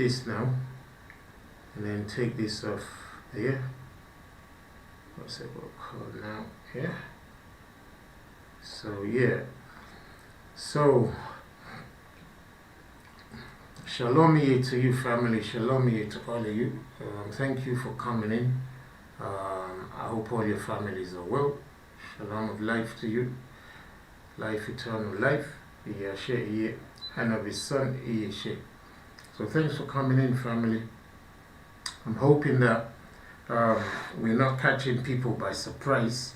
this now, and then take this off here. What's it called now? Yeah. So yeah. So shalom ye to you, family. Shalom ye to all of you. Thank you for coming in. I hope all your families are well. Shalom of life to you. Life, eternal life. And of his son, So thanks for coming in, family. I'm hoping that we're not catching people by surprise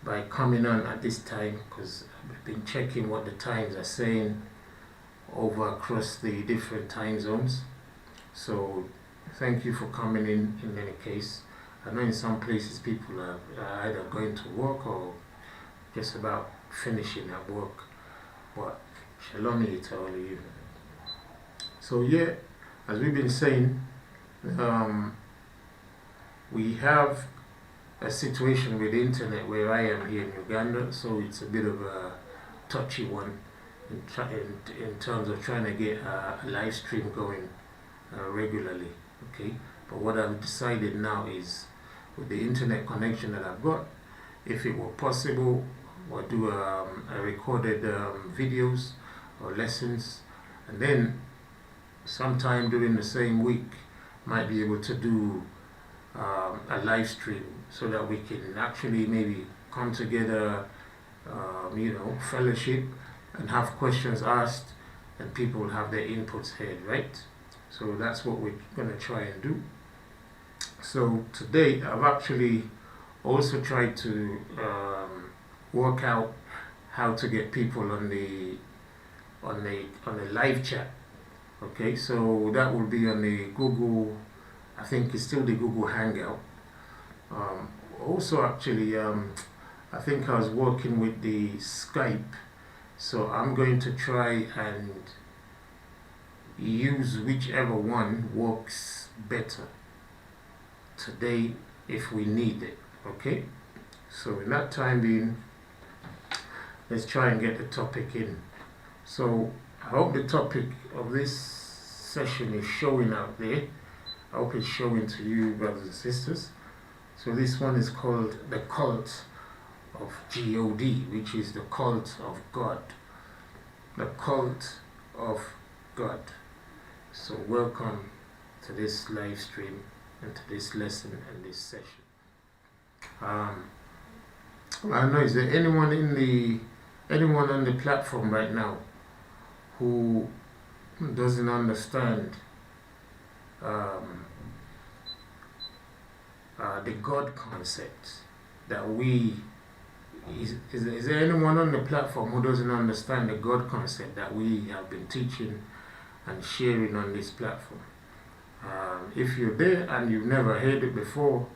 by coming on at this time, because I've been checking what the times are saying over across the different time zones. So thank you for coming in any case. I know in some places people are either going to work or just about finishing at work, but shalom to all of you. So yeah, as we've been saying, we have a situation with the internet where I am here in Uganda, so it's a bit of a touchy one in terms of trying to get a live stream going regularly. Okay, but what I've decided now is, with the internet connection that I've got, if it were possible, we'll do a recorded videos or lessons, and then sometime during the same week might be able to do a live stream, so that we can actually maybe come together, fellowship and have questions asked, and people have their inputs heard, right? So that's what we're going to try and do. So today I've actually also tried to work out how to get people on the live chat. Okay, so that will be on the Google, I think it's still the Google Hangout. Also actually, I think I was working with the Skype, so I'm going to try and use whichever one works better today if we need it. Okay, so in that time being, let's try and get the topic in. So I hope the topic of this session is showing out there. I hope it's showing to you, brothers and sisters. So this one is called the Cult of G.O.D, which is the Cult of God. The Cult of God. So welcome to this live stream and to this lesson and this session. I don't know, is there anyone on the platform right now who doesn't understand the God concept that is there anyone on the platform who doesn't understand the God concept that we have been teaching and sharing on this platform? If you're there and you've never heard it before,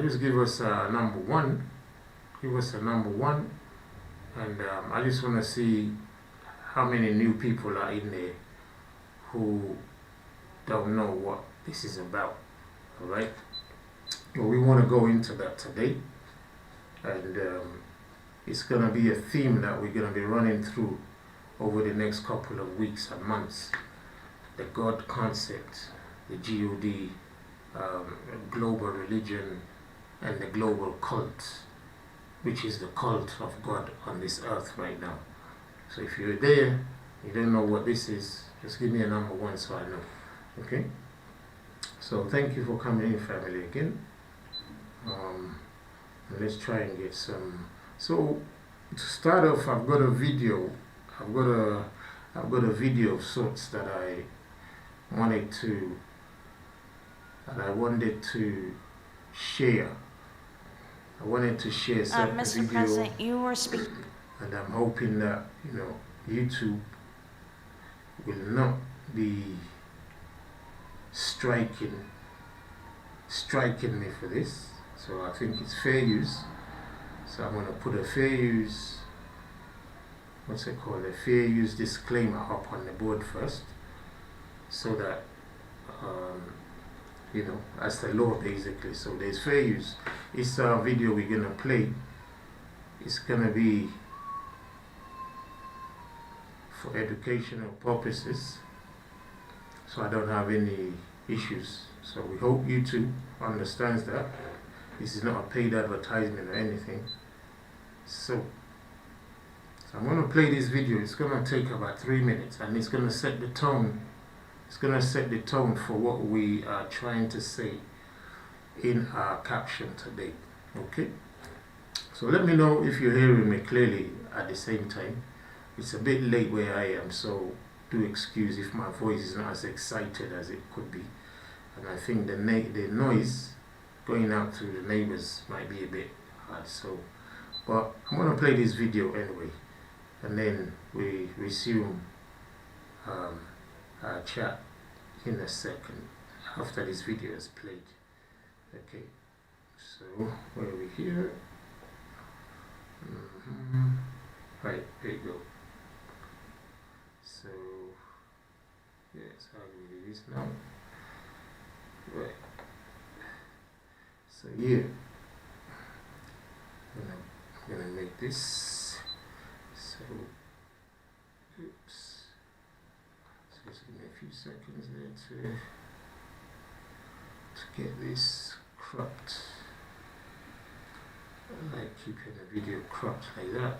just give us a number one. Give us a number one, and I just want to see how many new people are in there who don't know what this is about. All right. Well, we want to go into that today, and it's going to be a theme that we're going to be running through over the next couple of weeks and months. The God concept, the G.O.D, global religion, and the global cult, which is the cult of God on this earth right now. So if you're there, you don't know what this is, just give me a number one so I know. Okay? So thank you for coming in, family, again. And let's try and get some. So to start off, I've got a video. I've got a video of sorts that I wanted to share. I wanted to share certain Mr. video, President, you were speaking. and I'm hoping that YouTube will not be striking me for this. So I think it's fair use. So I'm going to put a fair use, a fair use disclaimer up on the board first, so that as the law basically. So there's fair use. This video we're going to play is going to be for educational purposes. so I don't have any issues. So we hope YouTube understands that. This is not a paid advertisement or anything. So I'm going to play this video. It's going to take about 3 minutes, and it's going to set the tone. It's going to set the tone for what we are trying to say in our caption today. Okay? So let me know if you're hearing me clearly at the same time. It's a bit late where I am, so do excuse if my voice is not as excited as it could be. And I think the noise going out to the neighbors might be a bit hard. So, but I'm going to play this video anyway, and then we resume our chat in a second after this video is played. Okay, so where are we here? Right, there you go. So, yes, how do we do this now? Right. So yeah, I'm gonna make this. So, oops. So just give me a few seconds there to get this cropped. I like keeping the video cropped like that.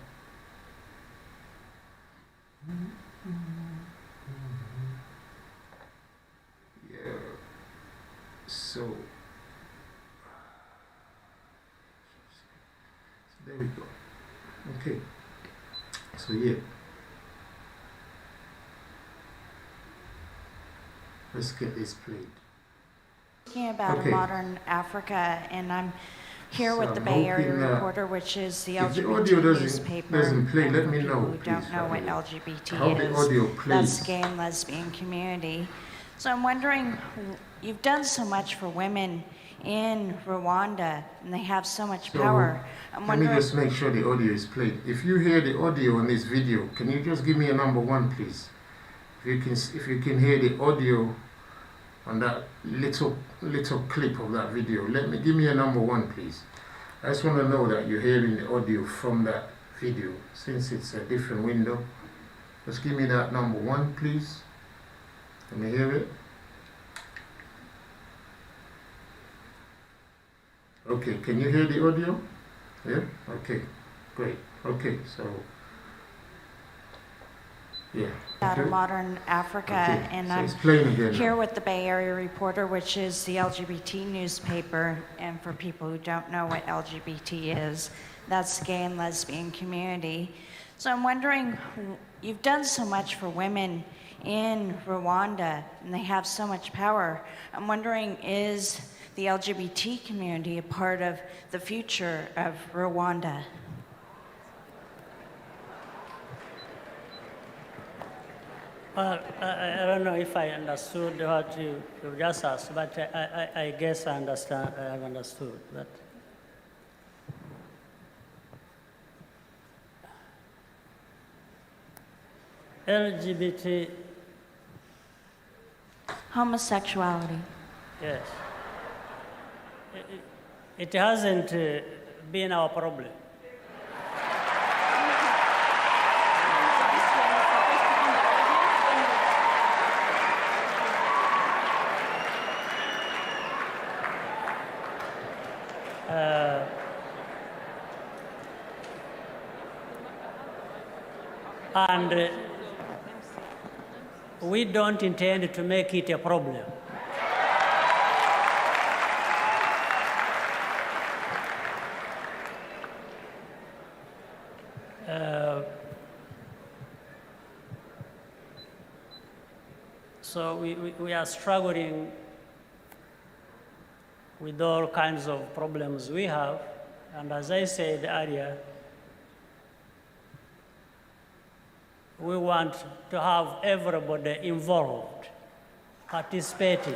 Yeah. So there we go. Okay. So yeah. Let's get this played. Talking about a modern Africa, and I'm here with the Bay Area Reporter, which is the LGBT newspaper. Doesn't play, let me know. Who don't know what LGBT is? That's the gay and lesbian community. So I'm wondering, you've done so much for women in Rwanda, and they have so much power. Let me just make sure the audio is played. If you hear the audio on this video, can you just give me a number 1, please? If you can hear the audio on that little clip of that video, give me a number 1, please. I just want to know that you're hearing the audio from that video, since it's a different window. Just give me that number 1, please. Let me hear it. Okay, can you hear the audio? Yeah? Okay, great. Okay, so yeah. About a modern Africa, and I'm here with the Bay Area Reporter, which is the LGBT newspaper. And for people who don't know what LGBT is, that's the gay and lesbian community. So I'm wondering, you've done so much for women in Rwanda, and they have so much power. I'm wondering, is the LGBT community a part of the future of Rwanda? Well, I don't know if I understood what you just asked, but I guess I understand. I have understood that. LGBT. Homosexuality. Yes. It hasn't been our problem. And we don't intend to make it a problem. So we are struggling with all kinds of problems we have, and as I said earlier, we want to have everybody involved, participating.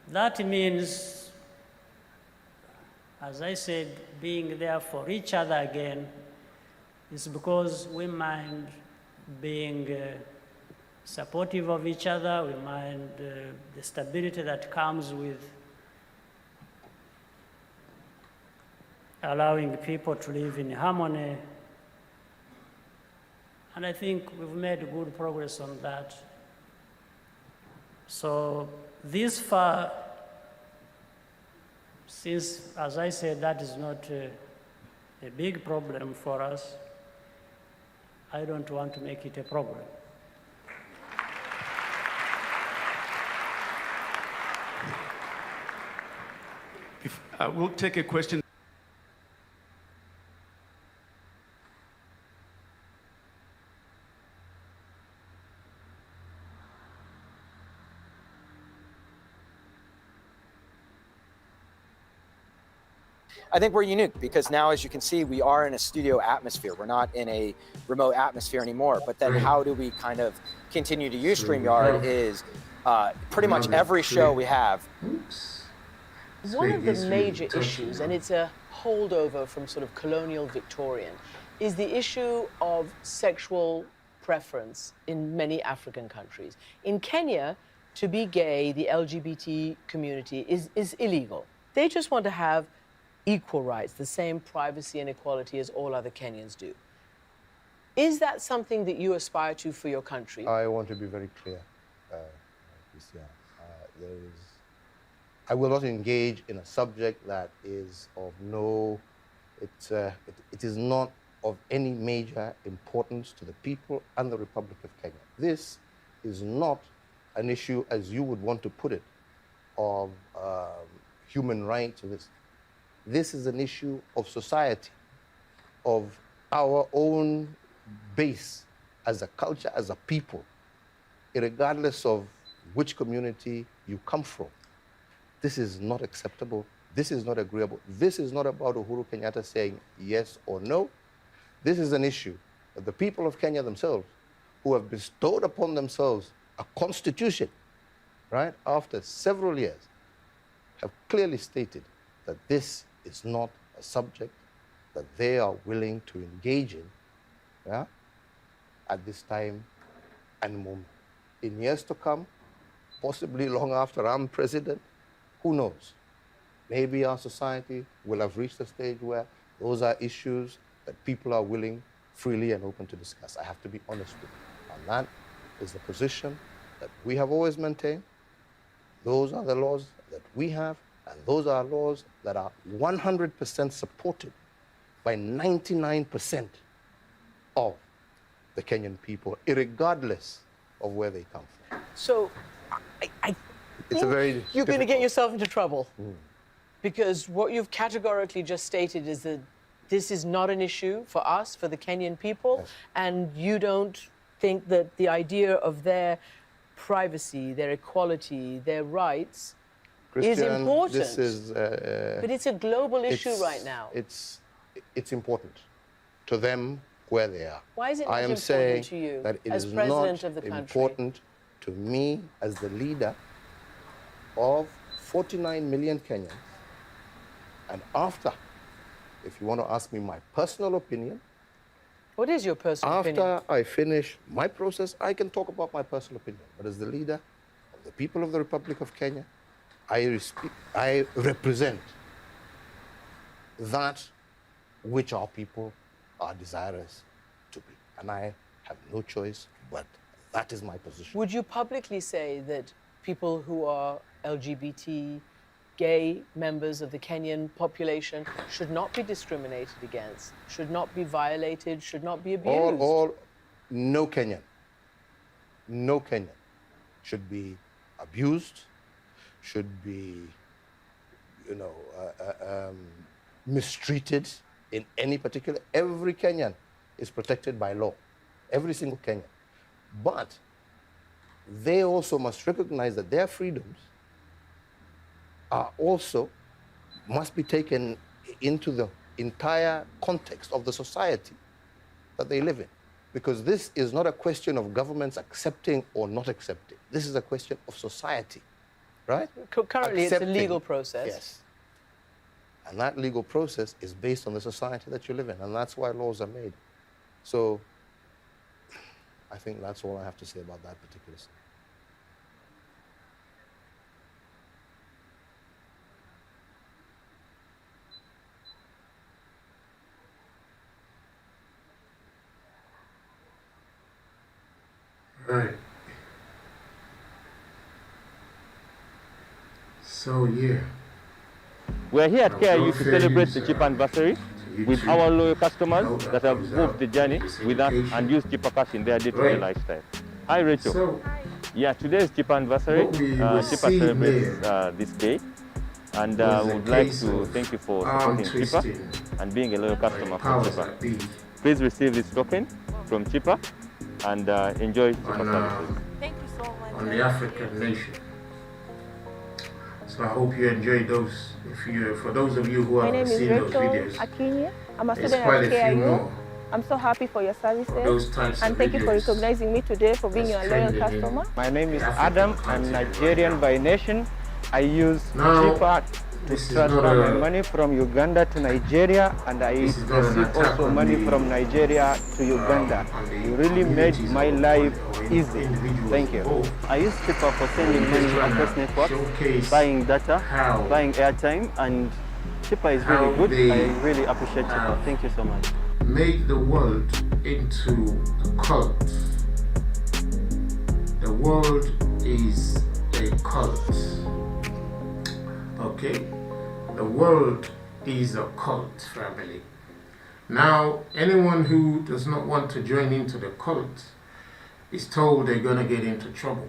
That means, as I said, being there for each other again is because we mind being supportive of each other, we mind the stability that comes with allowing people to live in harmony And I think we've made good progress on that. So this far, since, as I said, that is not a big problem for us, I don't want to make it a problem. We'll take a question. I think we're unique because now, as you can see, we are in a studio atmosphere. We're not in a remote atmosphere anymore. But then how do we kind of continue to use StreamYard is pretty much every show we have. One of the major issues, and it's a holdover from sort of colonial Victorian, is the issue of sexual preference in many African countries. In Kenya, to be gay, the LGBT community is illegal. They just want to have equal rights, the same privacy and equality as all other Kenyans do. Is that something that you aspire to for your country? I want to be very clear, Christian. I will not engage in a subject that is of no, it is not of any major importance to the people and the Republic of Kenya. This is not an issue, as you would want to put it, of human rights or this. This is an issue of society, of our own base as a culture, as a people, regardless of which community you come from. This is not acceptable. This is not agreeable. This is not about Uhuru Kenyatta saying yes or no. This is an issue that the people of Kenya themselves, who have bestowed upon themselves a constitution, right, after several years, have clearly stated that this is not a subject that they are willing to engage in, yeah, at this time and moment. In years to come, possibly long after I'm president, who knows? Maybe our society will have reached a stage where those are issues that people are willing, freely and open to discuss. I have to be honest with you. And that is the position that we have always maintained. Those are the laws that we have, and those are laws that are 100% supported by 99% of the Kenyan people, irregardless of where they come from. So I It's a very you're going to get yourself into trouble. Because what you've categorically just stated is that this is not an issue for us, for the Kenyan people, yes. And you don't think that the idea of their privacy, their equality, their rights is important. This is, but it's a global issue right now. It's important to them where they are. Why is it not I am important saying to you that it as is president not of the country? important to me as the leader of 49 million Kenyans. And after, if you want to ask me my personal opinion, What is your personal opinion? after I finish my process, I can talk about my personal opinion. But as the leader of the people of the Republic of Kenya, I represent that which our people are desirous to be. And I have no choice, but that is my position. Would you publicly say that people who are LGBT, gay members of the Kenyan population should not be discriminated against, should not be violated, should not be abused? No Kenyan should be abused, should be, mistreated in any particular. Every Kenyan is protected by law, every single Kenyan. But they also must recognize that their freedoms are also must be taken into the entire context of the society that they live in. Because this is not a question of governments accepting or not accepting. This is a question of society, right? Currently, Accepting, it's a legal process. Yes. And that legal process is based on the society that you live in, and that's why laws are made. So I think that's all I have to say about that particular thing. Right. So yeah. We are here at KIU to celebrate the chip anniversary with our loyal customers that have moved the journey with us and use chipper cash in their day-to-day lifestyle. Hi, Rachel. So, yeah, today is chipper anniversary. Chipper celebrates this day. And we would like to thank you for supporting Chipper and being a loyal customer for Chipper. Please receive this token from Chipper and enjoy Chipper services. Thank you so much. On the African nation. So I hope you enjoy those. For those of you who haven't seen those videos, Akinya. I'm a there's student quite at a few KIU. more. I'm so happy for your services. Those types and of thank you for videos recognizing me today for being a loyal customer. My name is Adam. I'm Nigerian by nation. I use Now, Chipper to transfer my money from Uganda to Nigeria, and I receive also money from Nigeria to Uganda. You really made my life easy. Thank you. I use Chipper for sending money across networks, buying data, buying airtime, and Chipper is really good. I really appreciate Chipper. Thank you so much. Make the world into a cult. The world is a cult. Okay? The world is a cult, family. Now, anyone who does not want to join into the cult is told they're going to get into trouble.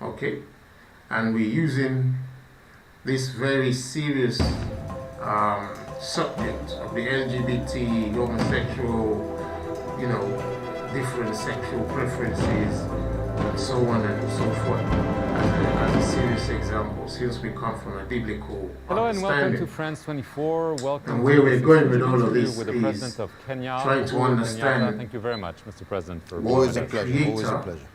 Okay? And we're using this very serious subject of the LGBT, homosexual, different sexual preferences, and so on and so forth, as a serious example, since we come from a biblical Hello and welcome understanding. to France 24. Welcome And where to we're this going with all of interview this with the is President of Kenya, trying to Uhuru understand Kenyatta. Thank you very much, Mr. President, for Always a being pleasure. Creator Always a pleasure.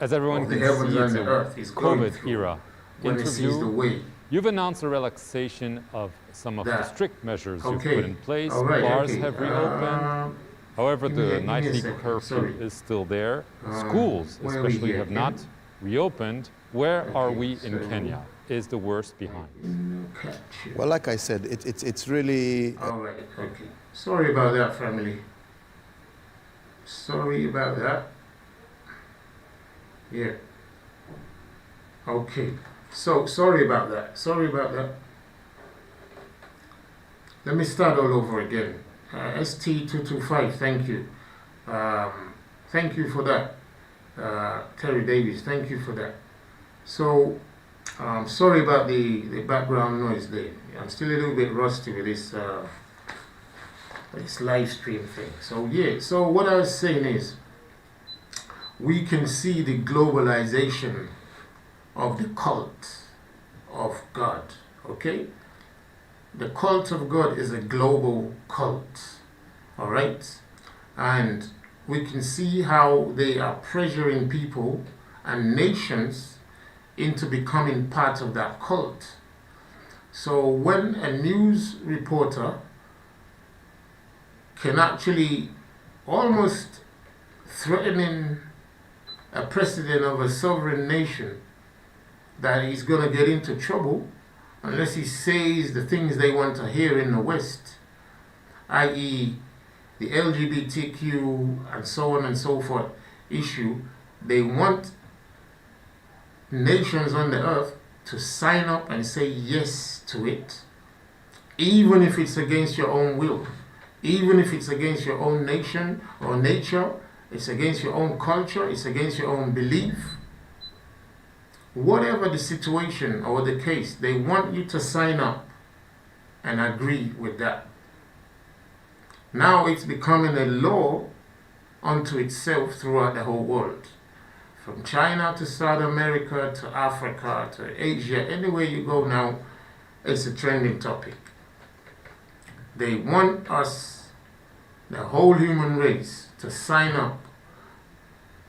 As everyone of can the heavens see, and it's the a earth is going COVID through era when it sees the interview. way. You've announced a relaxation of some of the strict measures you've Okay. put in place. All right, Bars okay. have reopened. However, give me the a nightly second, curfew sorry. is still there. Schools, where are we especially, here have again? not reopened. Where are Okay, we in so- Kenya? Is the worst behind? Well, like I said, it's really All right, okay. Sorry about that, family. Sorry about that. Yeah. Okay. So, sorry about that. Sorry about that. Let me start all over again. ST225, thank you. Thank you for that. Terry Davis, thank you for that. So, sorry about the background noise there. I'm still a little bit rusty with this live stream thing. So yeah, so what I was saying is, we can see the globalization of the cult of God, okay? The cult of God is a global cult, all right? And we can see how they are pressuring people and nations into becoming part of that cult. So when a news reporter can actually almost threatening a president of a sovereign nation that he's going to get into trouble unless he says the things they want to hear in the West, i.e. the LGBTQ and so on and so forth issue, they want nations on the earth to sign up and say yes to it, even if it's against your own will, even if it's against your own nation or nature, it's against your own culture, it's against your own belief. Whatever the situation or the case, they want you to sign up and agree with that. Now it's becoming a law unto itself throughout the whole world. From China to South America to Africa to Asia, anywhere you go now, it's a trending topic. They want us, the whole human race, to sign up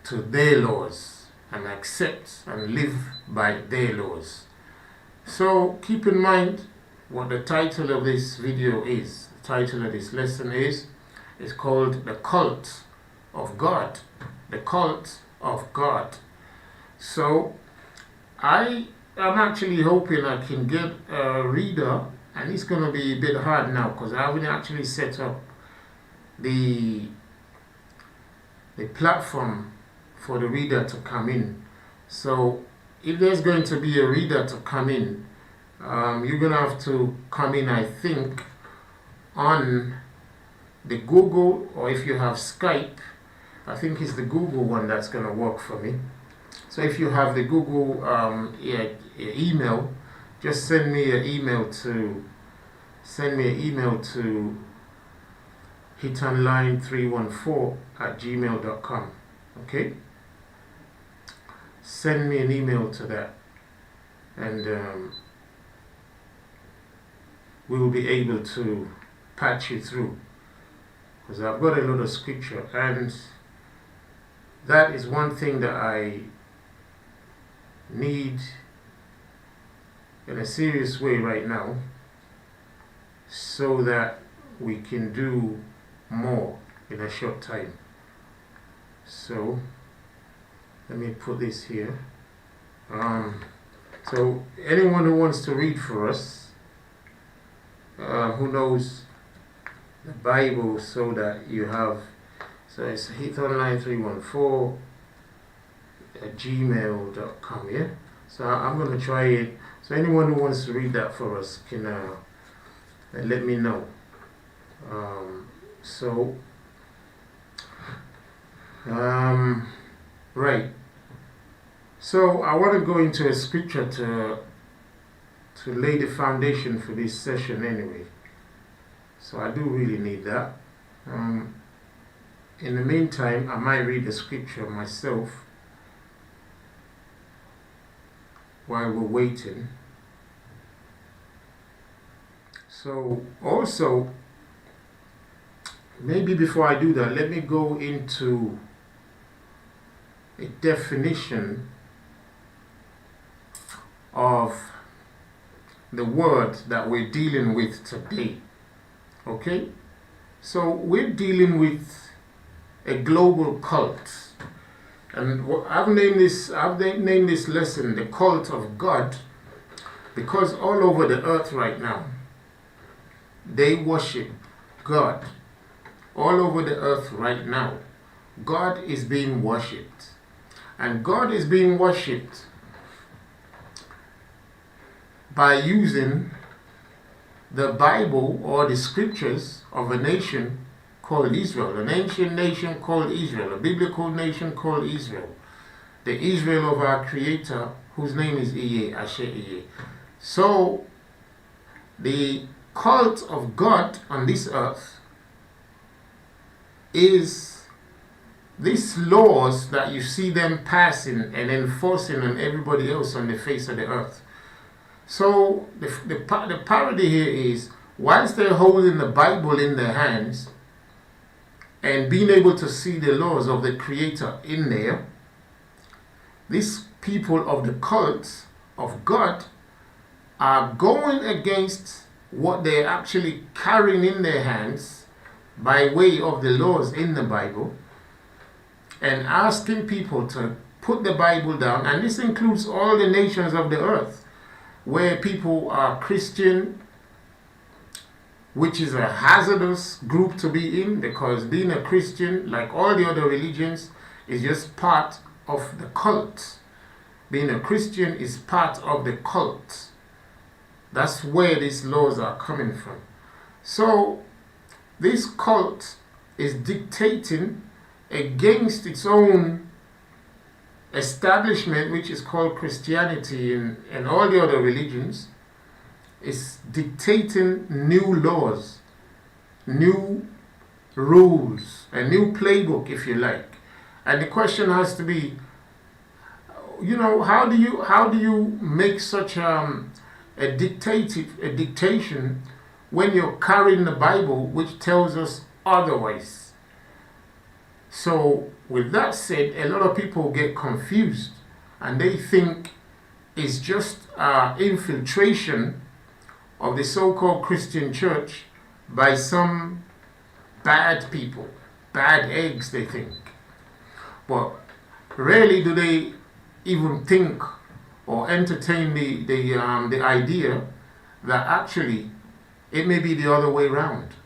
to their laws and accept and live by their laws. So keep in mind what the title of this video is. The title of this lesson is called The Cult of God. The Cult of God. So I am actually hoping I can get a reader, and it's going to be a bit hard now because I haven't actually set up the platform for the reader to come in. So if there's going to be a reader to come in, you're going to have to come in, I think, on the Google, or if you have Skype, I think it's the Google one that's going to work for me. So if you have the Google email, just send me an email to hitonline314@gmail.com. Okay? Send me an email to that, and we will be able to patch you through, because I've got a lot of scripture, and that is one thing that I need in a serious way right now, so that we can do more in a short time. So let me put this here. So anyone who wants to read for us, who knows the Bible, so that you have, so it's hitonline314@gmail.com, yeah? So I'm going to try it. So anyone who wants to read that for us can let me know. Right. So I want to go into a scripture to lay the foundation for this session anyway. So I do really need that. In the meantime, I might read the scripture myself while we're waiting. So also, maybe before I do that, let me go into a definition of the word that we're dealing with today. Okay? So we're dealing with a global cult. And I've named this lesson the Cult of God, because all over the earth right now, they worship God. All over the earth right now, God is being worshipped. And God is being worshipped by using the Bible or the scriptures of a nation called Israel, an ancient nation called Israel, a biblical nation called Israel, the Israel of our Creator, whose name is Iye, Asher Iye. So, the cult of God on this earth is these laws that you see them passing and enforcing on everybody else on the face of the earth. So the parody here is, whilst they're holding the Bible in their hands and being able to see the laws of the Creator in there, these people of the cult of God are going against what they're actually carrying in their hands by way of the laws in the Bible, and asking people to put the Bible down. And this includes all the nations of the earth where people are Christian, which is a hazardous group to be in, because being a Christian, like all the other religions, is just part of the cult. Being a Christian is part of the cult. That's where these laws are coming from. So this cult is dictating against its own establishment, which is called Christianity, and all the other religions. Is dictating new laws, new rules, a new playbook, if you like. And the question has to be, how do you make such a dictation when you're carrying the Bible, which tells us otherwise? So with that said, a lot of people get confused, and they think it's just infiltration of the so-called Christian church by some bad people, bad eggs, they think. But rarely do they even think or entertain the idea that actually it may be the other way around,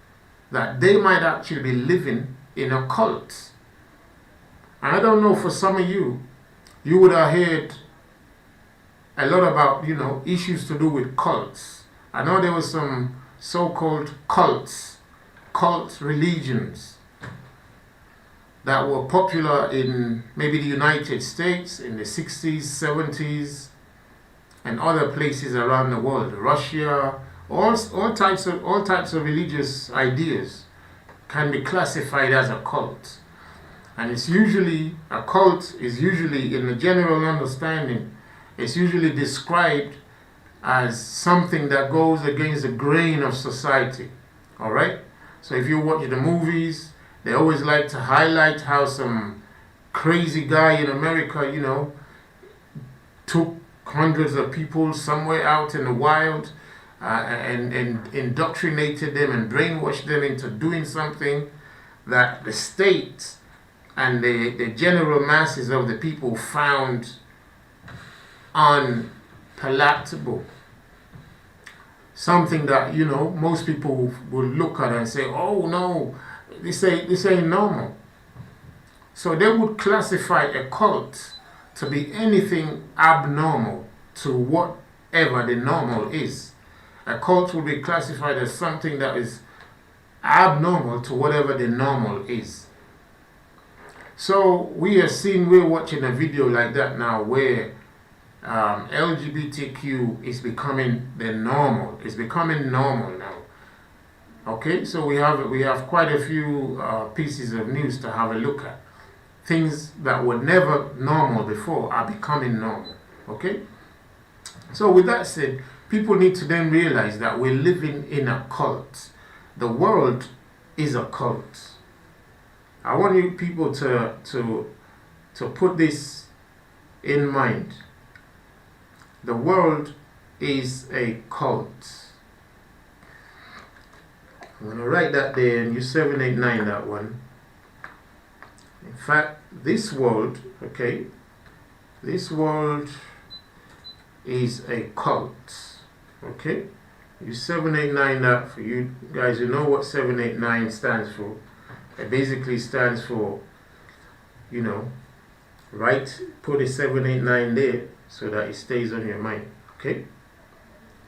that they might actually be living in a cult. And I don't know, for some of you, you would have heard a lot about, issues to do with cults. I know there was some so-called cults, cult religions that were popular in maybe the United States in the 60s, 70s, and other places around the world. Russia, all types of religious ideas can be classified as a cult. And it's usually, a cult is usually, in the general understanding, it's usually described as something that goes against the grain of society. All right? So if you watch the movies, they always like to highlight how some crazy guy in America, took hundreds of people somewhere out in the wild and indoctrinated them and brainwashed them into doing something that the state and the general masses of the people found unpalatable. Something that, most people would look at and say, oh no, this ain't normal. So they would classify a cult to be anything abnormal to whatever the normal is. A cult would be classified as something that is abnormal to whatever the normal is. So we're watching a video like that now where LGBTQ is becoming the normal. It's becoming normal now. Okay, so we have quite a few pieces of news to have a look at. Things that were never normal before are becoming normal. Okay? So with that said, people need to then realize that we're living in a cult. The world is a cult. I want you people to put this in mind. The world is a cult. I'm going to write that there in U789, that one. In fact, this world, okay, this world is a cult. Okay? U789, that for you guys who know what 789 stands for. It basically stands for, put a 789 there so that it stays on your mind. Okay?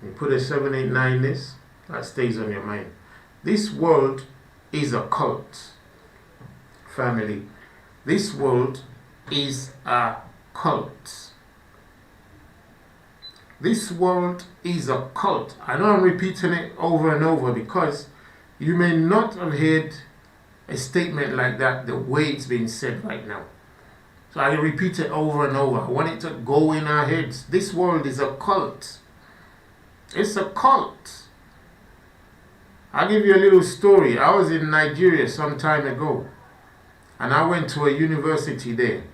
You put a 789 this, that stays on your mind. This world is a cult. Family. This world is a cult. This world is a cult. I know I'm repeating it over and over because you may not have heard a statement like that the way it's being said right now. So I repeat it over and over. I want it to go in our heads. This world is a cult. It's a cult. I'll give you a little story. I was in Nigeria some time ago, and I went to a university there.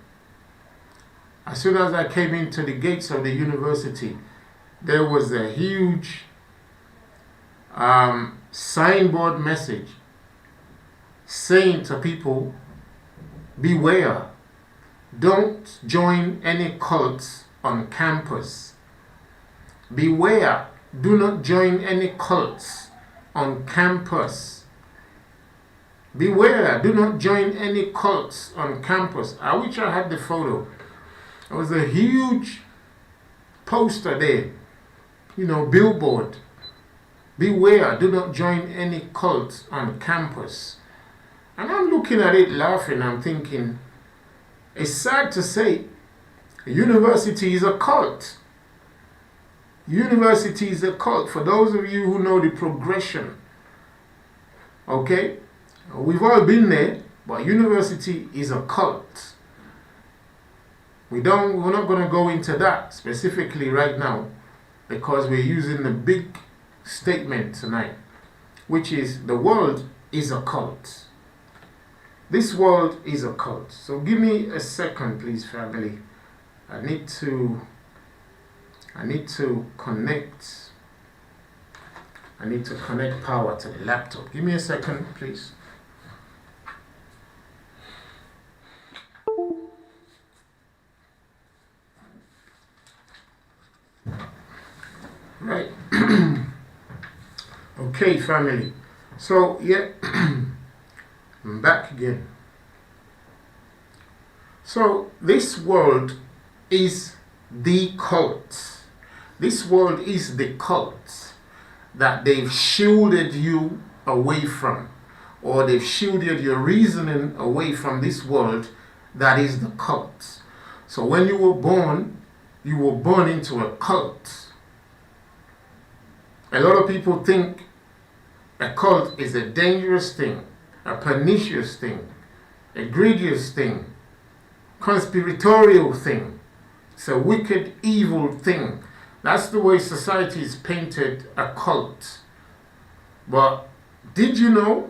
As soon as I came into the gates of the university, there was a huge signboard message saying to people, beware, don't join any cults on campus. Beware, do not join any cults on campus. Beware, do not join any cults on campus. I wish I had the photo. There was a huge poster there, billboard. Beware, do not join any cults on campus. And I'm looking at it laughing, I'm thinking, it's sad to say, a university is a cult. University is a cult. For those of you who know the progression, okay, we've all been there, but university is a cult. We're not going to go into that specifically right now because we're using the big statement tonight, which is the world is a cult. This world is a cult. So give me a second, please, family. I need to connect. I need to connect power to the laptop. Give me a second, please. Right. Okay, family. So, yeah, I'm back again. So this world is the cult. This world is the cult that they've shielded you away from, or they've shielded your reasoning away from this world. That is the cult. So when you were born into a cult. A lot of people think a cult is a dangerous thing, a pernicious thing, a grievous thing, conspiratorial thing. It's a wicked, evil thing. That's the way society is painted a cult. But did you know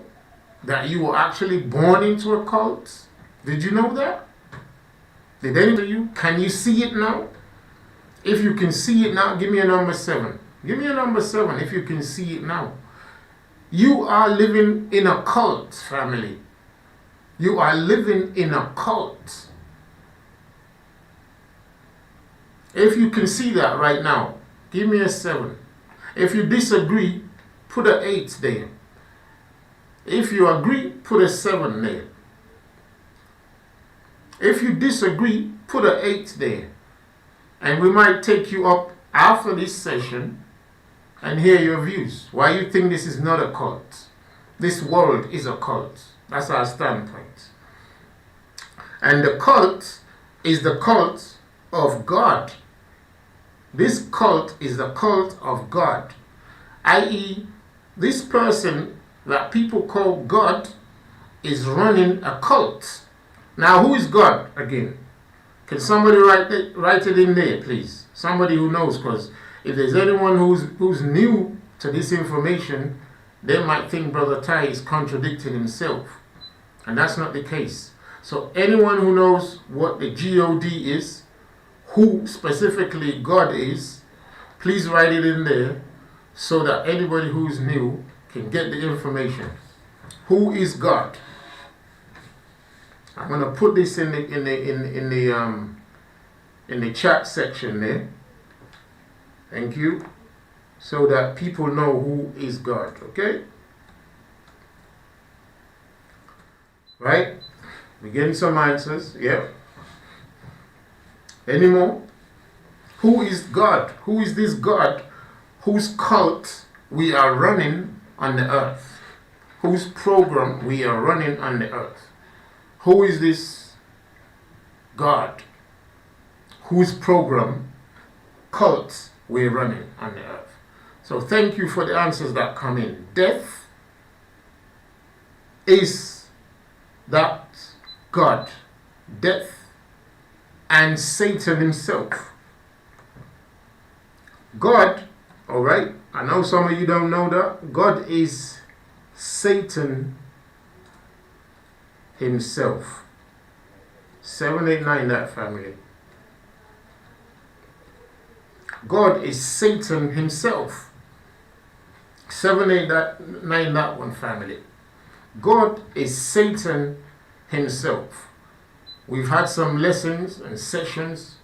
that you were actually born into a cult? Did you know that? Did any of you? Can you see it now? If you can see it now, give me a number 7. Give me a number 7 if you can see it now. You are living in a cult, family. You are living in a cult. If you can see that right now, give me a 7. If you disagree, put an 8 there. If you agree, put a 7 there. If you disagree, put an 8 there. And we might take you up after this session and hear your views. Why you think this is not a cult? This world is a cult. That's our standpoint. And the cult is the cult of God. This cult is the cult of God. I.e., this person that people call God is running a cult. Now, who is God again? Can somebody write it in there, please? Somebody who knows, because if there's anyone who's new to this information, they might think Brother Tai is contradicting himself. And that's not the case. So anyone who knows what the G.O.D is, who specifically God is, please write it in there so that anybody who's new can get the information. Who is God? I'm going to put this in the chat section there. Thank you. So that people know who is God, okay? Right? We're getting some answers, yeah. Any more? Who is God? Who is this God whose cult we are running on the earth? Whose program we are running on the earth? Who is this God whose program, cult, we're running on the earth? So thank you for the answers that come in. Death is that God. Death and Satan himself. God, all right, I know some of you don't know that. God is Satan himself. 789, that family. God is Satan himself. 789, that one, family. God is Satan himself. We've had some lessons and sessions,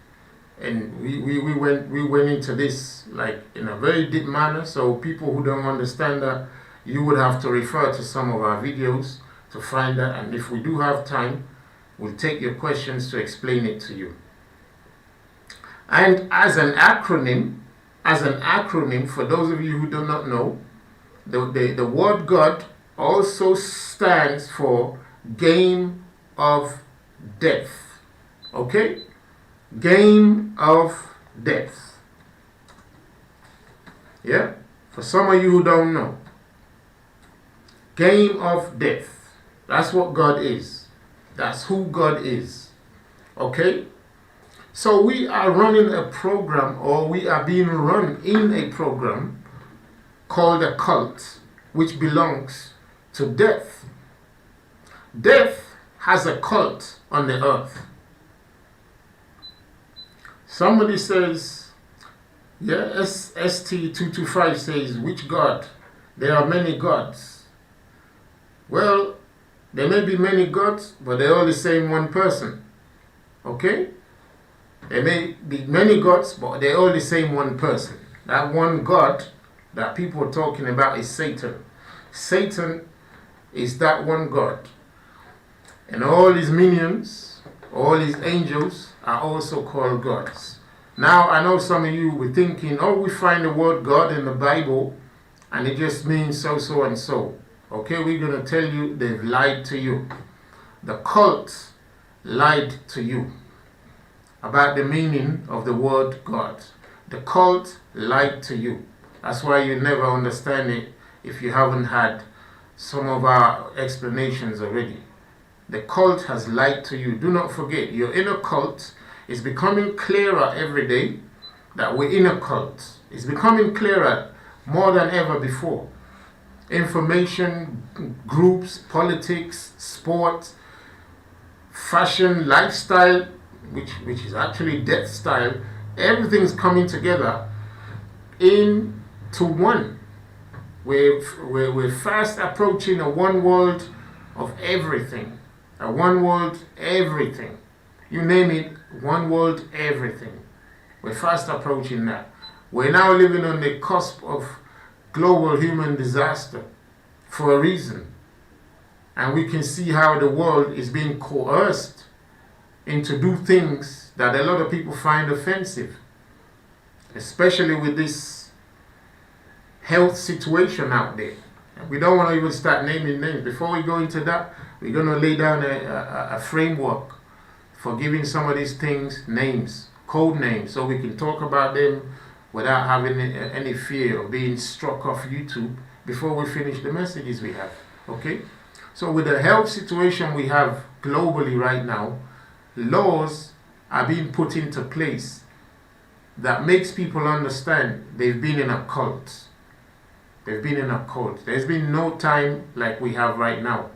and we went into this like in a very deep manner. So people who don't understand that, you would have to refer to some of our videos to find that. And if we do have time, we'll take your questions to explain it to you. And as an acronym, for those of you who do not know, the word God also stands for game of death. Okay? Game of death. Yeah? For some of you who don't know. Game of death. That's what God is. That's who God is. Okay? So we are running a program, or we are being run in a program called a cult, which belongs to death. Death has a cult on the earth. Somebody says, yeah, ST225 says, which God? There are many gods. Well, there may be many gods, but they're all the same one person. Okay? There may be many gods, but they're all the same one person. That one God that people are talking about is Satan. Satan is that one God. And all his minions, all his angels are also called gods. Now, I know some of you were thinking, oh, we find the word God in the Bible, and it just means so, so, and so. Okay, we're going to tell you they've lied to you. The cult lied to you about the meaning of the word God. The cult lied to you. That's why you never understand it if you haven't had some of our explanations already. The cult has lied to you. Do not forget, your inner cult is becoming clearer every day that we're in a cult. It's becoming clearer more than ever before. Information, groups, politics, sport, fashion, lifestyle, which is actually death style, everything's coming together into one. We're fast approaching a one world of everything. A one world everything. You name it, one world everything. We're fast approaching that. We're now living on the cusp of global human disaster for a reason. And we can see how the world is being coerced into do things that a lot of people find offensive, especially with this health situation out there. And we don't want to even start naming names. Before we go into that, we're going to lay down a framework for giving some of these things names, code names, so we can talk about them without having any fear of being struck off YouTube before we finish the messages we have. Okay? So with the health situation we have globally right now, laws are being put into place that makes people understand they've been in a cult. They've been in a cult. There's been no time like we have right now,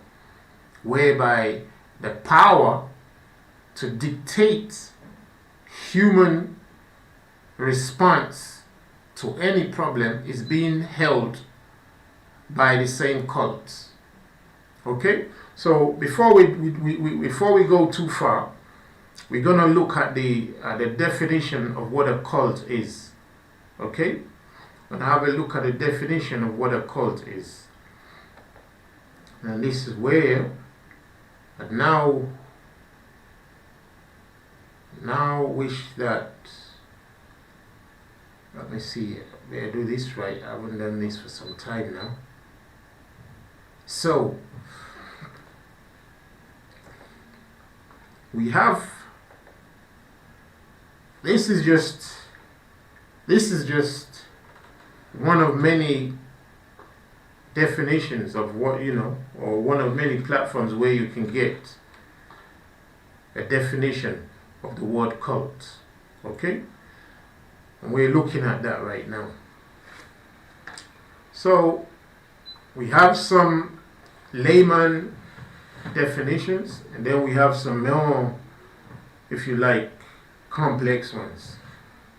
whereby the power to dictate human response to any problem is being held by the same cults. Okay? So before we go too far, we're gonna look at the definition of what a cult is. Okay? And have a look at the definition of what a cult is. And this is where now wish that, let me see, may I do this right? I haven't done this for some time now. So we have, this is just one of many definitions of what, or one of many platforms where you can get a definition of the word cult. Okay? And we're looking at that right now. So we have some layman definitions, and then we have some more, if you like, complex ones.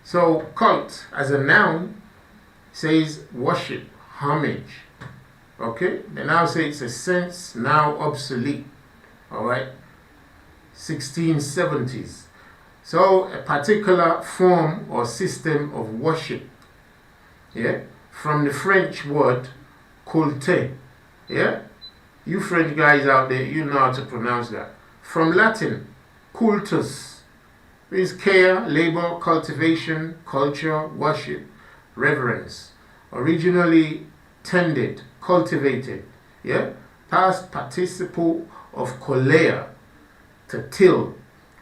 So cult as a noun says worship, homage. Okay? Then I'll say it's a sense now obsolete. Alright? 1670s. So a particular form or system of worship. Yeah? From the French word culte. Yeah? You French guys out there, you know how to pronounce that. From Latin, cultus means care, labor, cultivation, culture, worship, reverence. Originally tended, cultivated. Yeah? Past participle of colere, to till,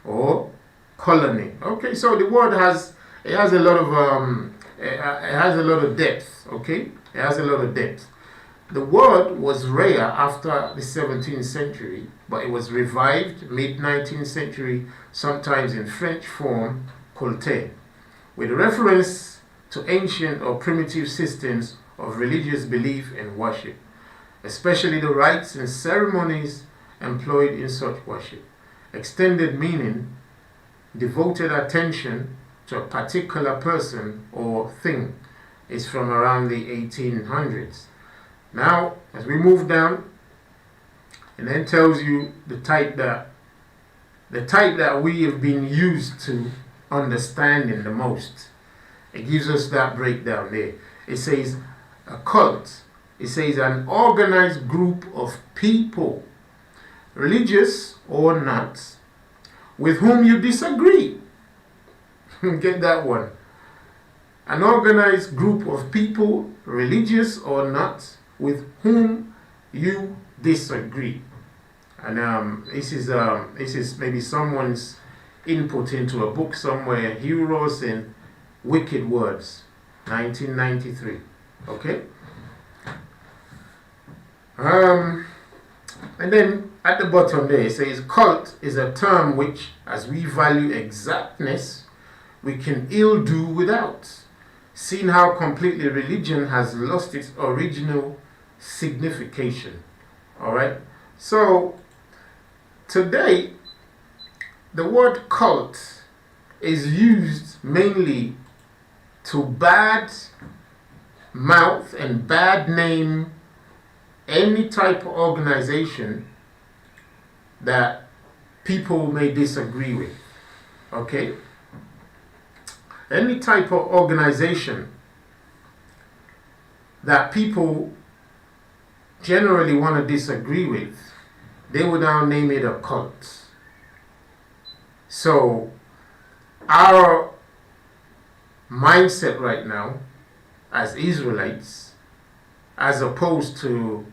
or colony. Okay, so the word has a lot of depth. Okay, it has a lot of depth. The word was rare after the 17th century, but it was revived mid-19th century, sometimes in French form, culte, with reference to ancient or primitive systems of religious belief and worship, especially the rites and ceremonies employed in such worship. Extended meaning, devoted attention to a particular person or thing, is from around the 1800s. Now, as we move down, it then tells you the type that we have been used to understanding the most. It gives us that breakdown there. It says a cult. It says an organized group of people, religious or not, with whom you disagree. Get that one. An organized group of people, religious or not, with whom you disagree. And this is maybe someone's input into a book somewhere. Heroes in Wicked Words, 1993. Okay? And then at the bottom there it says, cult is a term which, as we value exactness, we can ill do without, seeing how completely religion has lost its original signification. Alright? So, today, the word cult is used mainly to bad mouth and bad name any type of organization that people may disagree with. Okay? Any type of organization that people generally want to disagree with, they would now name it a cult. So, our mindset right now as Israelites, as opposed to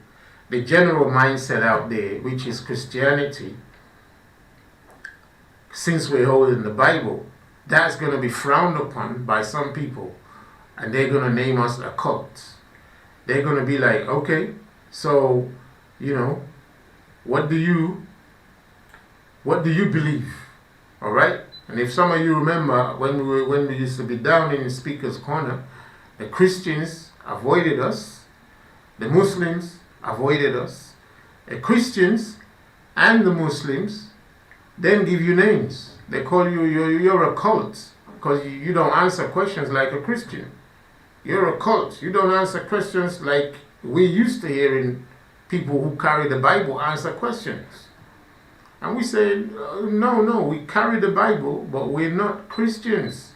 the general mindset out there, which is Christianity, since we're holding the Bible, that's going to be frowned upon by some people, and they're going to name us a cult. They're going to be like, okay, so, you know, what do you believe? All right? And if some of you remember when we used to be down in Speaker's Corner, the Christians avoided us, the Muslims avoided us, the Christians and the Muslims then give you names. They call you, you're a cult, because you don't answer questions like a Christian. You're a cult. You don't answer questions like we used to hearing people who carry the Bible answer questions. And we say, no, we carry the Bible, but we're not Christians.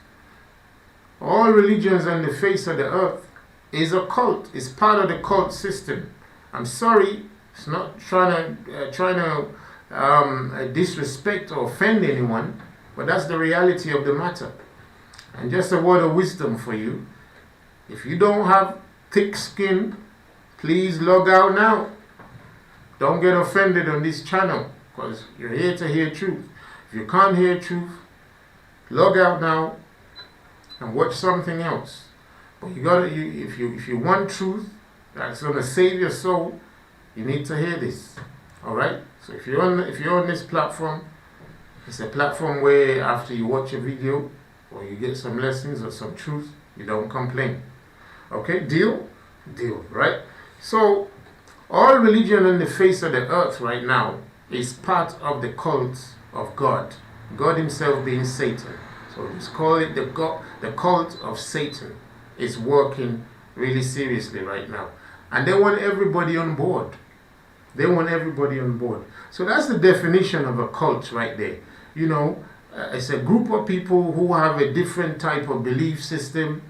All religions on the face of the earth is a cult. It's part of the cult system. I'm sorry, it's not trying to disrespect or offend anyone, but that's the reality of the matter. And just a word of wisdom for you: if you don't have thick skin, please log out now. Don't get offended on this channel, because you're here to hear truth. If you can't hear truth, log out now and watch something else. But if you want truth that's going to save your soul, you need to hear this. All right? So if you're on this platform, it's a platform where after you watch a video or you get some lessons or some truth, you don't complain. Okay? Deal? Deal, right? So all religion on the face of the earth right now is part of the cult of God. God himself being Satan. So just call it the cult of Satan is working really seriously right now. And they want everybody on board. They want everybody on board. So that's the definition of a cult right there. You know, it's a group of people who have a different type of belief system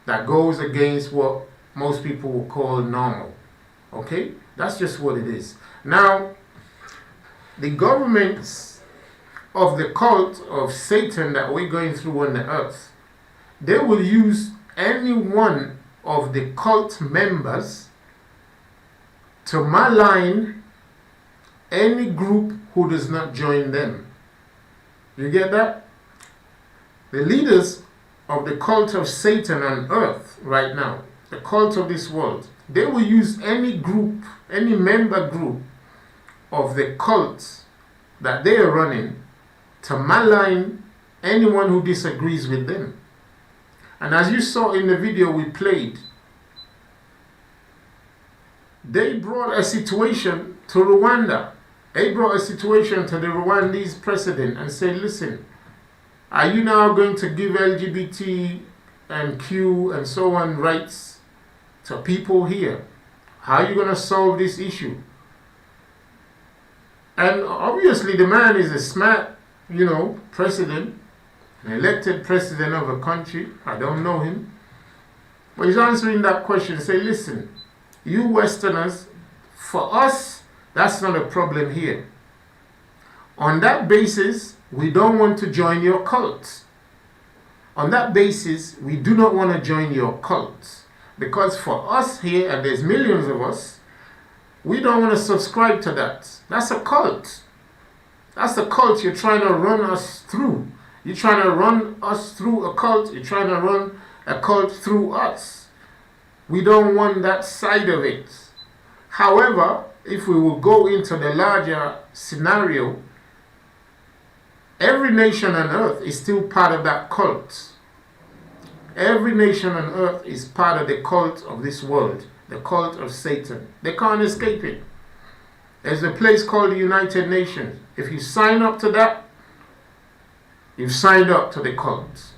that goes against what most people will call normal. Okay? That's just what it is. Now, the governments of the cult of Satan that we're going through on the earth, they will use any one of the cult members to malign any group who does not join them. You get that? The leaders of the cult of Satan on earth right now, the cult of this world, they will use any group, any member group of the cult that they are running to malign anyone who disagrees with them. And as you saw in the video we played, they brought a situation to Rwanda. They brought a situation to the Rwandese president and said, listen, are you now going to give LGBT and Q and so on rights to people here? How are you going to solve this issue? And obviously the man is a smart, president, an elected president of a country. I don't know him. But he's answering that question. Say, listen, you Westerners, for us, that's not a problem here. On that basis, we don't want to join your cult. On that basis, we do not want to join your cult. Because for us here, and there's millions of us, we don't want to subscribe to that. That's a cult. That's a cult you're trying to run us through. You're trying to run us through a cult. You're trying to run a cult through us. We don't want that side of it. However, if we will go into the larger scenario, every nation on earth is still part of that cult. Every nation on earth is part of the cult of this world, the cult of Satan. They can't escape it. There's a place called the United Nations. If you sign up to that, you've signed up to the cult.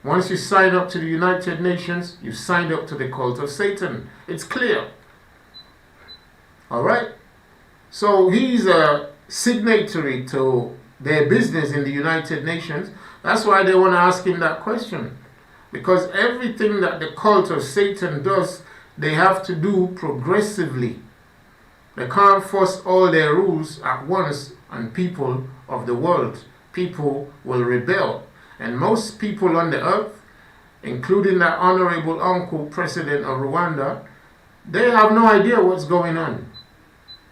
Once you sign up to the United Nations, you've signed up to the cult of Satan. It's clear. All right? So he's a signatory to their business in the United Nations. That's why they want to ask him that question. Because everything that the cult of Satan does, they have to do progressively. They can't force all their rules at once on people of the world. People will rebel. And most people on the earth, including that honorable uncle, president of Rwanda, they have no idea what's going on.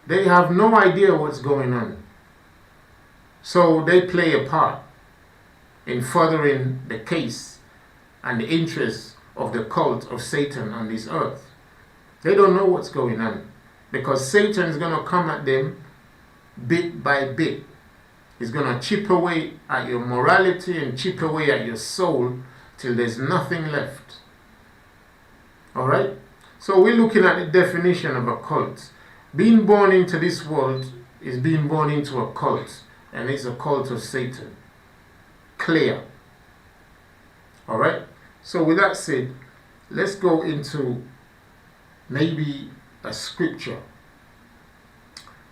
They have no idea what's going on. So they play a part in furthering the case and the interests of the cult of Satan on this earth. They don't know what's going on because Satan is going to come at them bit by bit. He's going to chip away at your morality and chip away at your soul till there's nothing left. Alright? So we're looking at the definition of a cult. Being born into this world is being born into a cult. And it's a cult of Satan. Clear. Alright? So with that said, let's go into maybe a scripture.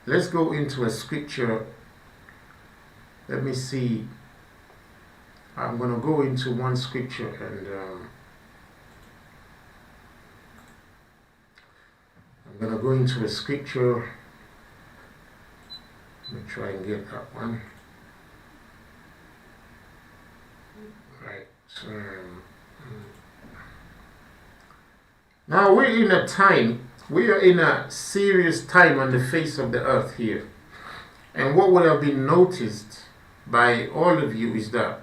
Let's go into a scripture. Let me see. I'm going to go into one scripture and I'm going to go into a scripture. Let me try and get that one. Right. So, now we're in a time, we are in a serious time on the face of the earth here. And what would have been noticed by all of you is that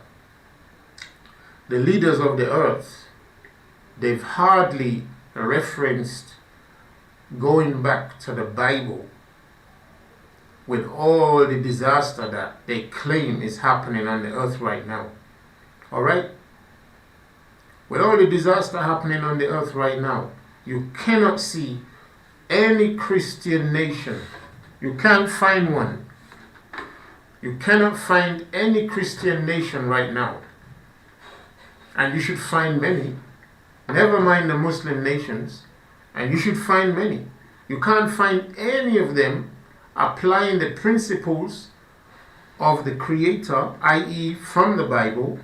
the leaders of the earth, they've hardly referenced going back to the Bible with all the disaster that they claim is happening on the earth right now. Alright? With all the disaster happening on the earth right now, you cannot see any Christian nation. You can't find one. You cannot find any Christian nation right now. And you should find many. Never mind the Muslim nations. And you should find many. You can't find any of them applying the principles of the Creator, i.e. from the Bible,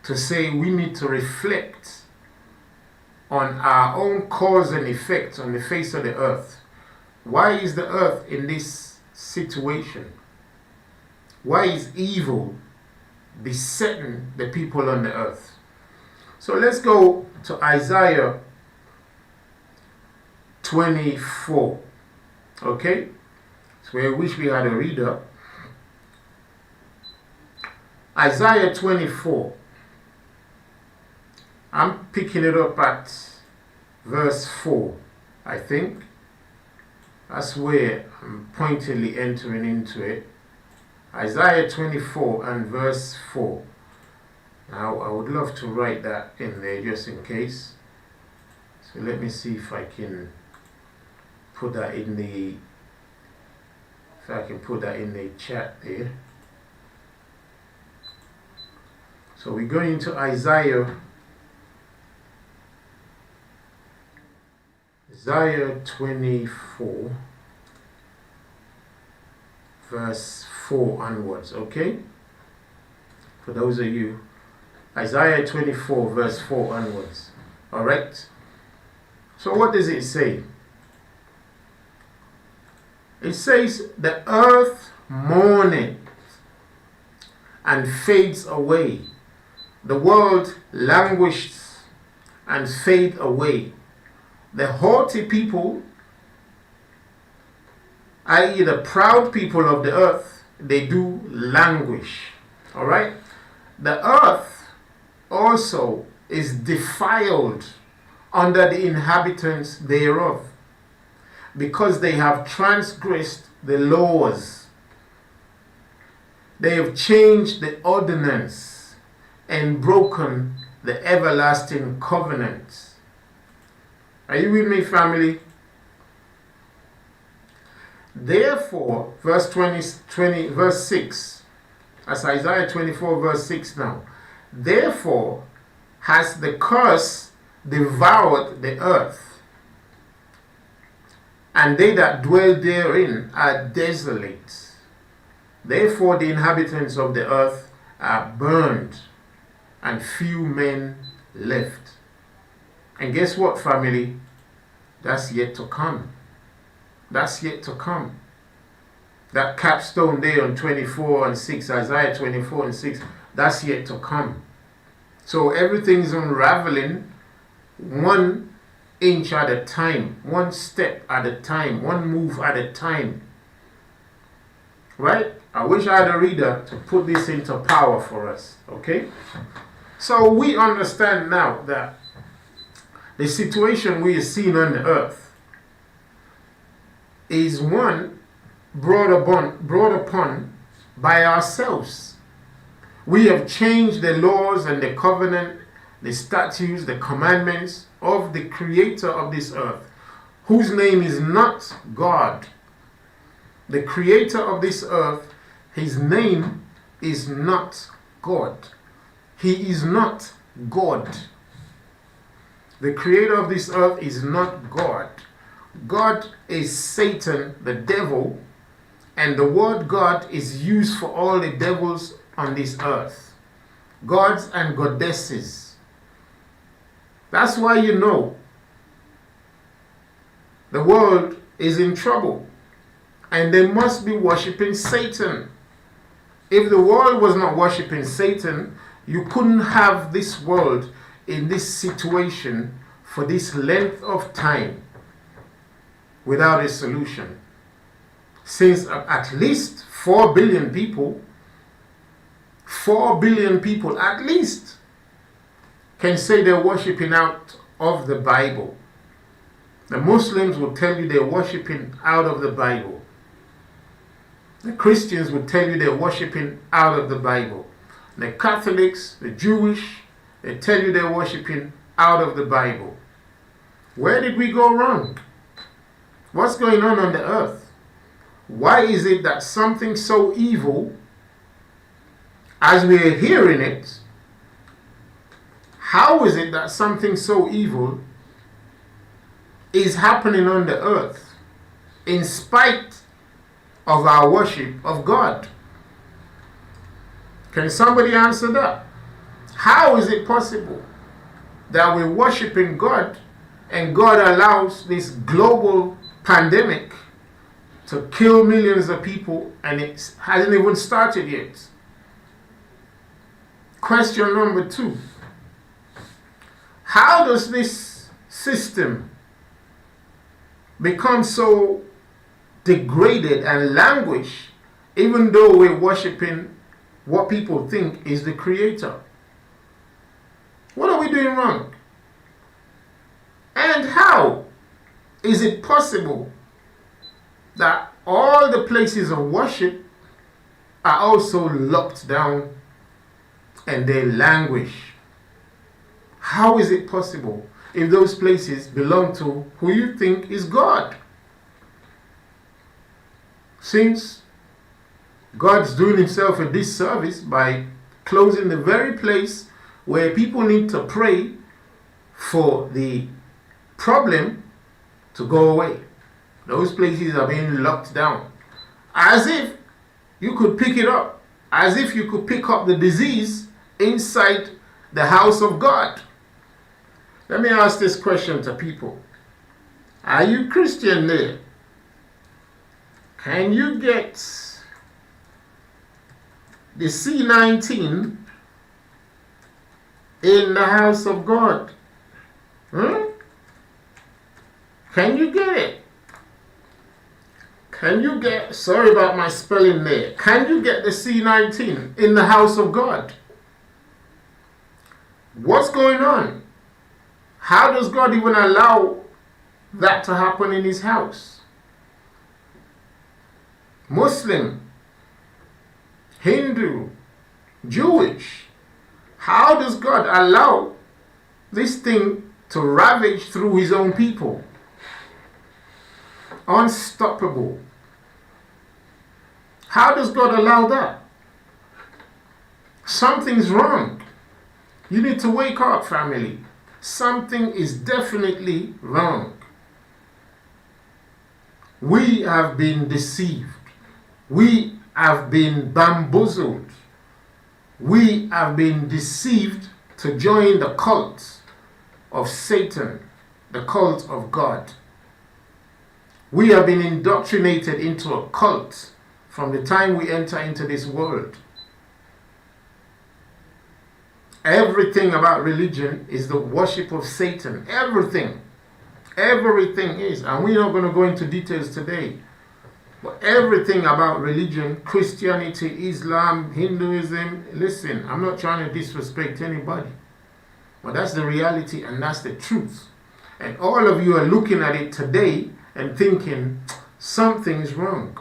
to say we need to reflect on our own cause and effect on the face of the earth. Why is the earth in this situation? Why is evil besetting the people on the earth? So let's go to Isaiah 24. Okay? So I wish we had a reader. Isaiah 24. I'm picking it up at verse 4, I think. That's where I'm pointedly entering into it. Isaiah 24 and verse 4. Now, I would love to write that in there just in case. So let me see if I can put that in the chat there. So we're going into Isaiah 24 verse 4 onwards, okay? For those of you, Isaiah 24 verse 4 onwards. Alright? So what does it say? It says, the earth mourneth and fades away. The world languishes and fades away. The haughty people, i.e. the proud people of the earth, they do languish. All right? The earth also is defiled under the inhabitants thereof, because they have transgressed the laws. They have changed the ordinance and broken the everlasting covenant. Are you with me, family? Therefore, verse 20, verse 6, that's Isaiah 24, verse 6 now. Therefore has the curse devoured the earth, and they that dwell therein are desolate. Therefore the inhabitants of the earth are burned, and few men left. And guess what, family? That's yet to come. That's yet to come. That capstone there on 24 and 6, Isaiah 24 and 6, that's yet to come. So everything's unraveling 1 inch at a time, 1 step at a time, 1 move at a time. Right? I wish I had a reader to put this into power for us. Okay? So we understand now that the situation we are seeing on the earth is one brought upon by ourselves. We have changed the laws and the covenant, the statutes, the commandments of the creator of this earth, whose name is not God. The creator of this earth, his name is not God. He is not God. The creator of this earth is not God. God is Satan, the devil, and the word God is used for all the devils on this earth. Gods and goddesses. That's why you know the world is in trouble, and they must be worshipping Satan. If the world was not worshipping Satan, you couldn't have this world in this situation for this length of time without a solution. Since at least 4 billion people, 4 billion people at least, can say they're worshipping out of the Bible. The Muslims will tell you they're worshipping out of the Bible. The Christians will tell you they're worshipping out of the Bible. The Catholics, the Jewish, they tell you they're worshipping out of the Bible. Where did we go wrong? What's going on the earth? Why is it that something so evil, as we are hearing it, how is it that something so evil is happening on the earth in spite of our worship of God? Can somebody answer that? How is it possible that we're worshiping God and God allows this global pandemic to kill millions of people and it hasn't even started yet? Question number 2. How does this system become so degraded and languish even though we're worshiping what people think is the creator? What are we doing wrong? And how is it possible that all the places of worship are also locked down and they languish? How is it possible if those places belong to who you think is God? Since God's doing himself a disservice by closing the very place where people need to pray for the problem to go away. Those places are being locked down. As if you could pick it up. As if you could pick up the disease inside the house of God. Let me ask this question to people. Are you Christian there? Can you get the C19 in the house of God. Can you get it? Can you get, sorry about my spelling there, can you get the C19 in the house of God? What's going on? How does God even allow that to happen in his house? Muslim, Hindu, Jewish. How does God allow this thing to ravage through his own people? Unstoppable. How does God allow that? Something's wrong. You need to wake up, family. Something is definitely wrong. We have been deceived. We have been bamboozled. We have been deceived to join the cult of Satan, the cult of God. We have been indoctrinated into a cult from the time we enter into this world. Everything about religion is the worship of Satan. Everything. Everything is. And we're not going to go into details today. But everything about religion, Christianity, Islam, Hinduism, listen, I'm not trying to disrespect anybody. But that's the reality and that's the truth. And all of you are looking at it today and thinking something's wrong.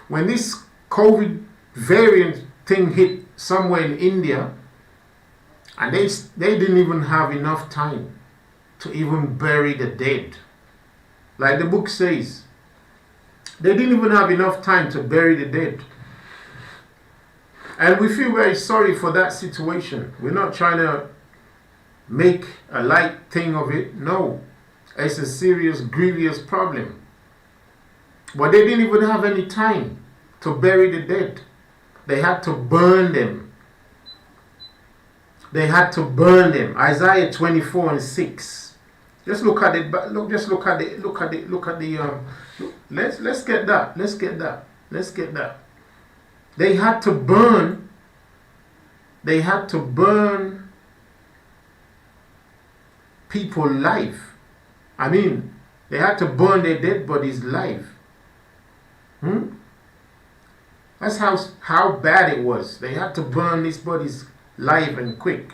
When this COVID variant thing hit somewhere in India, and they didn't even have enough time to even bury the dead. Like the book says, they didn't even have enough time to bury the dead. And we feel very sorry for that situation. We're not trying to make a light thing of it. No, it's a serious, grievous problem. But they didn't even have any time to bury the dead. They had to burn them. They had to burn them. Isaiah 24:6. Just look at it. Let's get that. They had to burn. They had to burn people live. I mean, they had to burn their dead bodies live. That's how bad it was. They had to burn these bodies live and quick.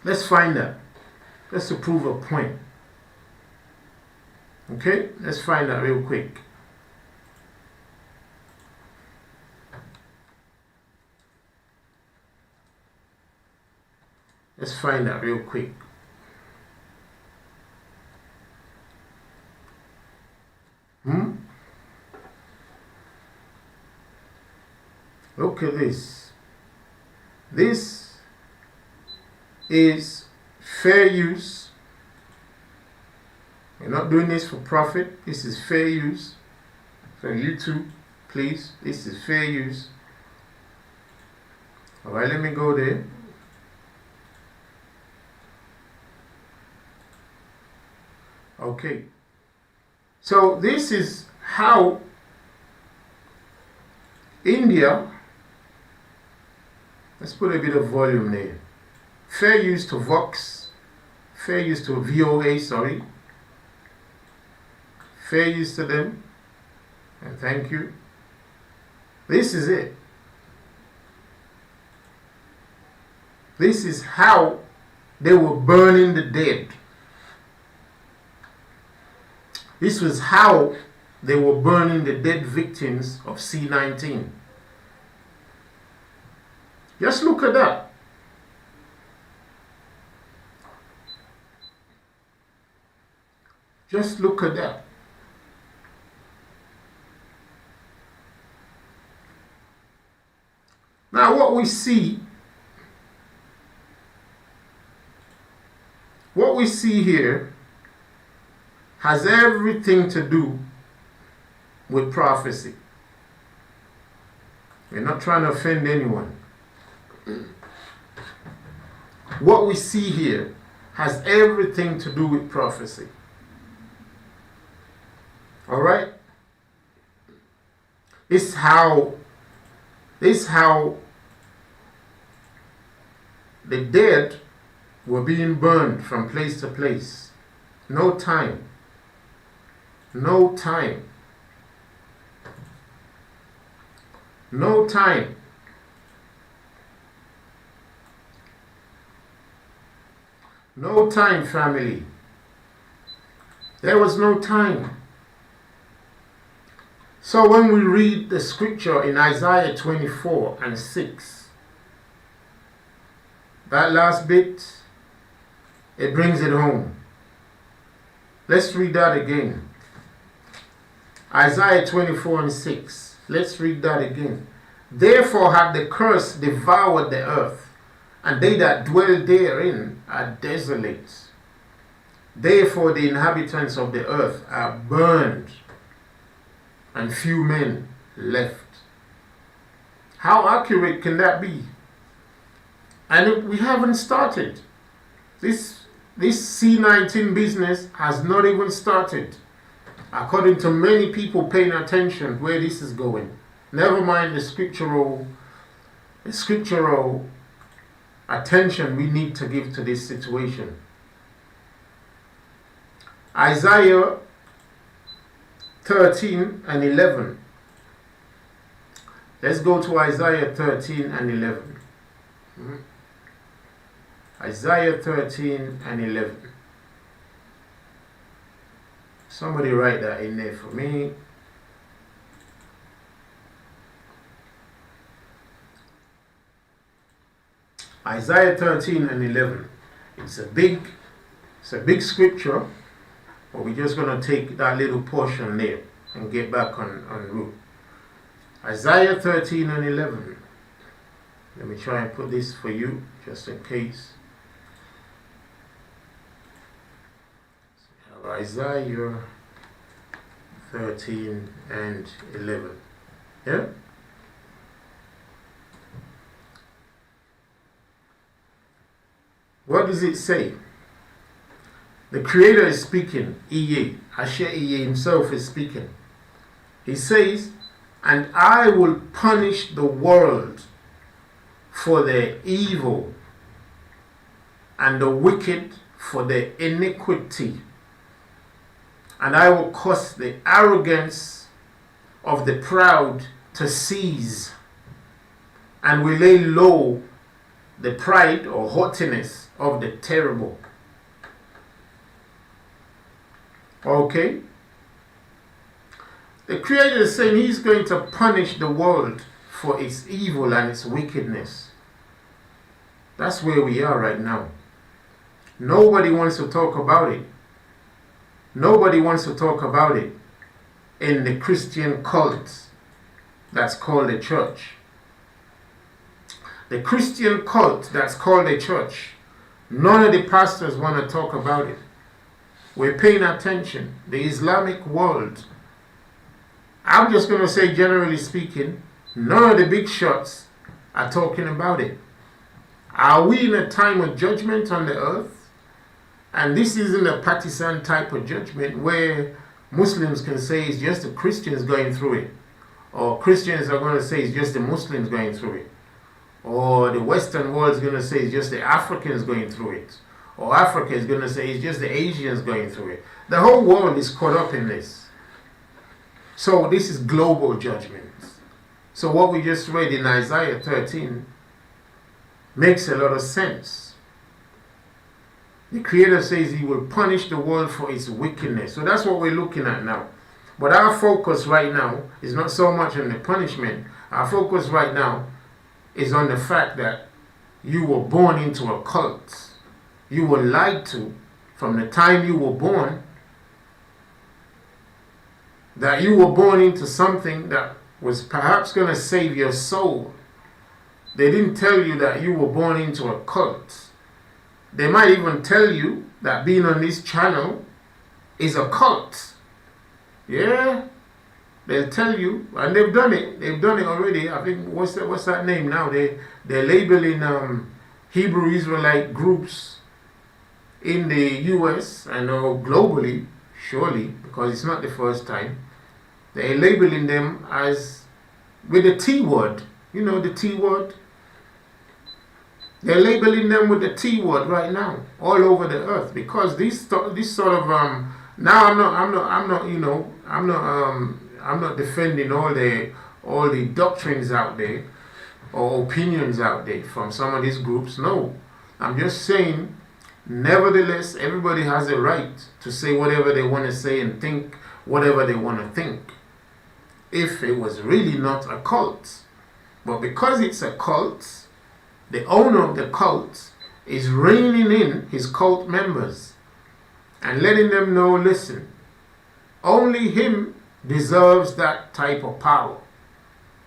Let's find that. Let's to prove a point. Okay? Let's find that real quick. Let's find that real quick. Look at this. This is fair use. We're not doing this for profit. This is fair use. So YouTube, please, this is fair use. Alright, let me go there. Okay. So this is how India, let's put a bit of volume there. Fair use to Vox, fair use to VOA, sorry. Fair use to them, and thank you. This is it. This is how they were burning the dead. This was how they were burning the dead victims of C19. Just look at that. Just look at that. Now what we see here has everything to do with prophecy. We're not trying to offend anyone. What we see here has everything to do with prophecy. All right? It's how This is how the dead were being burned from place to place. No time. No time. No time. No time, family. There was no time. So when we read the scripture in Isaiah 24 and 6, that last bit, it brings it home. Let's read that again. Isaiah 24 and 6. Let's read that again. Therefore hath the curse devoured the earth, and they that dwell therein are desolate. Therefore the inhabitants of the earth are burned, and few men left. How accurate can that be? And we haven't started. This C-19 business has not even started, according to many people paying attention where this is going. Never mind the scriptural attention we need to give to this situation. Isaiah 13 and 11. Let's go to Isaiah 13 and 11. Isaiah 13 and 11. Somebody write that in there for me. Isaiah 13 and 11. It's a big scripture, but we're just going to take that little portion there and get back on route. Isaiah 13 and 11. Let me try and put this for you, just in case. Isaiah 13 and 11. Yeah? What does it say? The Creator is speaking. Iye, Asher Iye himself is speaking. He says, and I will punish the world for their evil and the wicked for their iniquity. And I will cause the arrogance of the proud to cease, and will lay low the pride or haughtiness of the terrible. Okay? The Creator is saying He's going to punish the world for its evil and its wickedness. That's where we are right now. Nobody wants to talk about it. Nobody wants to talk about it in the Christian cult that's called a church. The Christian cult that's called a church, none of the pastors want to talk about it. We're paying attention. The Islamic world, I'm just going to say generally speaking, none of the big shots are talking about it. Are we in a time of judgment on the earth? And this isn't a partisan type of judgment where Muslims can say it's just the Christians going through it, or Christians are going to say it's just the Muslims going through it, or the Western world is going to say it's just the Africans going through it, or Africa is going to say it's just the Asians going through it. The whole world is caught up in this. So this is global judgment. So what we just read in Isaiah 13 makes a lot of sense. The Creator says He will punish the world for its wickedness. So that's what we're looking at now. But our focus right now is not so much on the punishment. Our focus right now is on the fact that you were born into a cult. You were lied to from the time you were born, that you were born into something that was perhaps going to save your soul. They didn't tell you that you were born into a cult. They might even tell you that being on this channel is a cult. Yeah, they'll tell you, and they've done it. They've done it already. I think what's that name now? They're labeling Hebrew Israelite groups in the U.S. and globally, surely, because it's not the first time. They're labeling them as with the T word, You know, the T word. They're labeling them with the T word right now, all over the earth, because this sort of now I'm not defending all the doctrines out there or opinions out there from some of these groups. No, I'm just saying, nevertheless, everybody has a right to say whatever they want to say and think whatever they want to think, if it was really not a cult. But because it's a cult, the owner of the cult is reining in his cult members and letting them know, listen, only him deserves that type of power.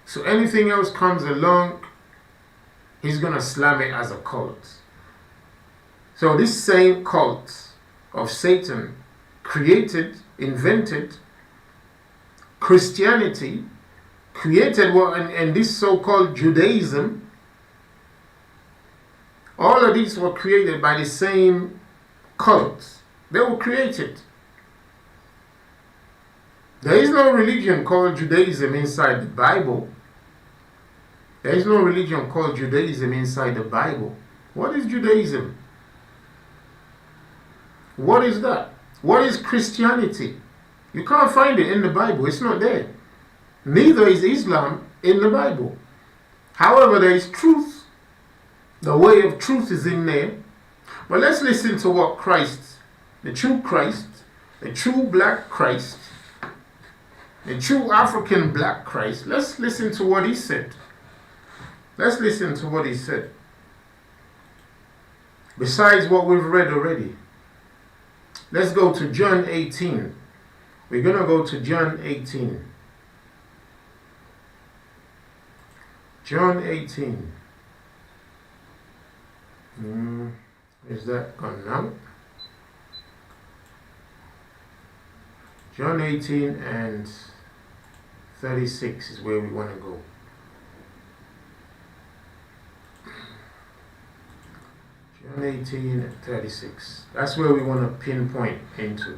So anything else comes along, he's going to slam it as a cult. So this same cult of Satan invented Christianity, created and this so-called Judaism. All of these were created by the same cult. They were created. There is no religion called Judaism inside the Bible. There is no religion called Judaism inside the Bible. What is Judaism? What is that? What is Christianity? You can't find it in the Bible. It's not there. Neither is Islam in the Bible. However, there is truth. The way of truth is in there. But let's listen to what Christ, the true black Christ, the true African black Christ, let's listen to what he said. Let's listen to what he said. Besides what we've read already. Let's go to John 18. We're going to go to John 18. John 18. Is that gone now? John 18 and 36 is where we want to go. John 18 and 36. That's where we want to pinpoint into.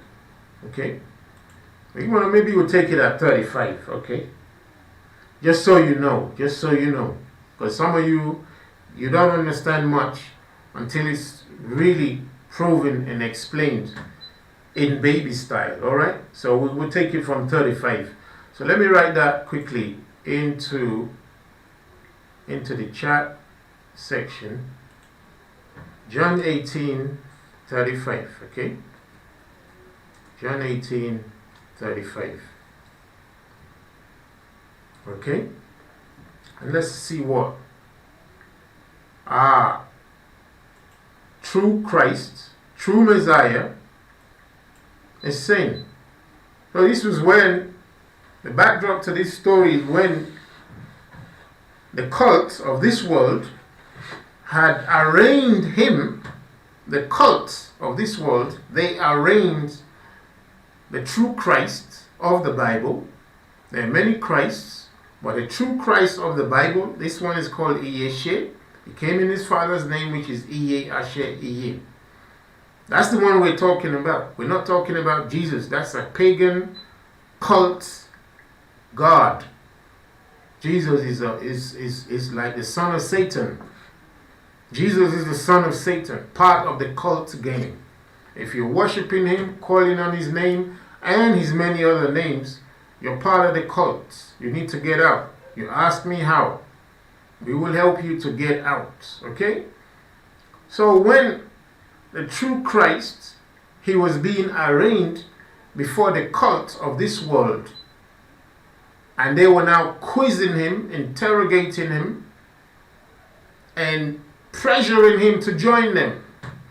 Okay? Maybe we'll take it at 35, okay? Just so you know. Because some of you don't understand much until it's really proven and explained in baby style, alright? So we'll take it from 35. So let me write that quickly into the chat section. John 18, 35, okay? John 18, 35. Okay? And let's see what true Christ, true Messiah is saying. So this was when, the backdrop to this story is when the cult of this world had arraigned him, the cult of this world, they arraigned the true Christ of the Bible. There are many Christs, but the true Christ of the Bible, this one is called Iyeshe. He came in his father's name, which is Iye, Ashe, Iye. That's the one we're talking about. We're not talking about Jesus. That's a pagan cult god. Jesus is like the son of Satan. Jesus is the son of Satan, part of the cult game. If you're worshiping him, calling on his name and his many other names, you're part of the cult. You need to get out. You ask me how. We will help you to get out. Okay? So when the true Christ, he was being arraigned before the cult of this world, and they were now quizzing him, interrogating him, and pressuring him to join them.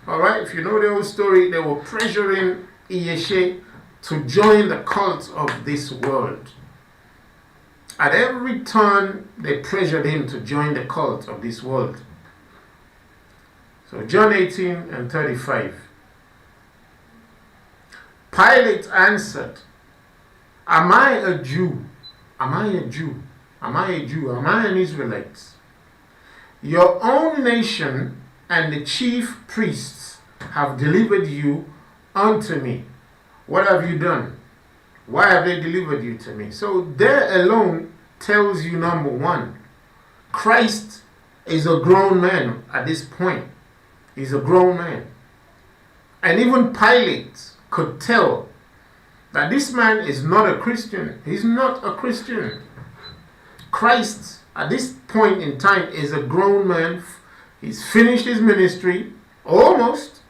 Alright? If you know the whole story, they were pressuring Iyeshe to join the cult of this world. At every turn, they pressured him to join the cult of this world. So John 18 and 35. Pilate answered, Am I a Jew? Am I a Jew? Am I a Jew? Am I an Israelite? Your own nation and the chief priests have delivered you unto me. What have you done? Why have they delivered you to me? So there alone tells you, number one, Christ is a grown man at this point. He's a grown man. And even Pilate could tell that this man is not a Christian. He's not a Christian. Christ, at this point in time, is a grown man. He's finished his ministry, almost.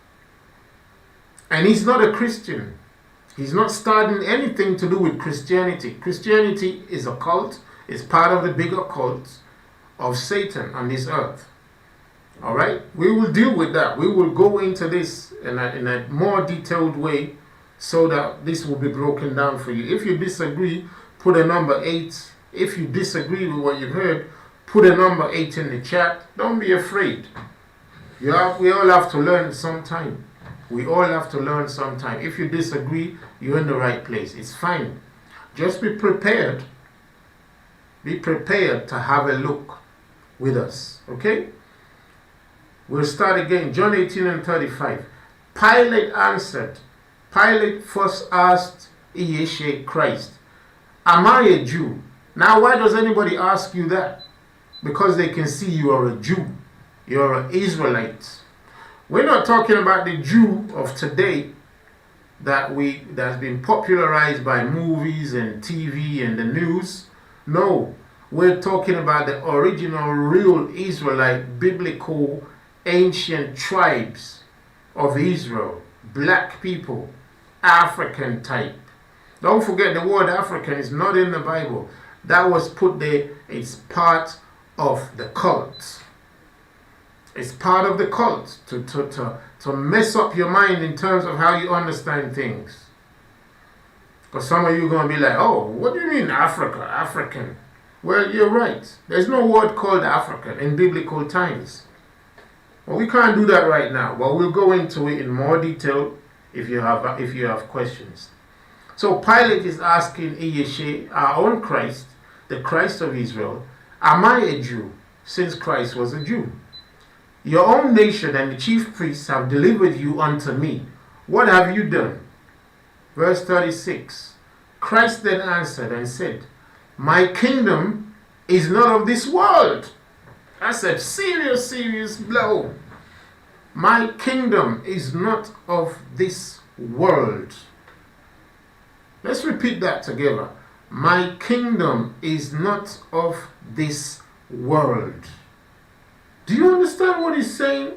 And he's not a Christian. He's not starting anything to do with Christianity. Christianity is a cult. It's part of the bigger cult of Satan on this earth. All right? We will deal with that. We will go into this in a more detailed way so that this will be broken down for you. If you disagree, put a number 8. If you disagree with what you've heard, put a number 8 in the chat. Don't be afraid. We all have to learn sometime. We all have to learn sometime. If you disagree, you're in the right place. It's fine. Just be prepared. Be prepared to have a look with us. Okay? We'll start again. John 18 and 35. Pilate answered. Pilate first asked Yeshua Christ, am I a Jew? Now, why does anybody ask you that? Because they can see you are a Jew. You're an Israelite. We're not talking about the Jew of today that's been popularized by movies and TV and the news. No, we're talking about the original, real Israelite, biblical, ancient tribes of Israel. Black people, African type. Don't forget the word African is not in the Bible. That was put there. It's part of the cult. It's part of the cult to mess up your mind in terms of how you understand things. Because some of you are going to be like, oh, what do you mean Africa, African? Well, you're right. There's no word called African in biblical times. Well, we can't do that right now, but we'll go into it in more detail if you have questions. So Pilate is asking Yeshua, our own Christ, the Christ of Israel, am I a Jew, since Christ was a Jew? Your own nation and the chief priests have delivered you unto me. What have you done? Verse 36. Christ then answered and said, my kingdom is not of this world. That's a serious, serious blow. My kingdom is not of this world. Let's repeat that together. My kingdom is not of this world. Do you understand what he's saying?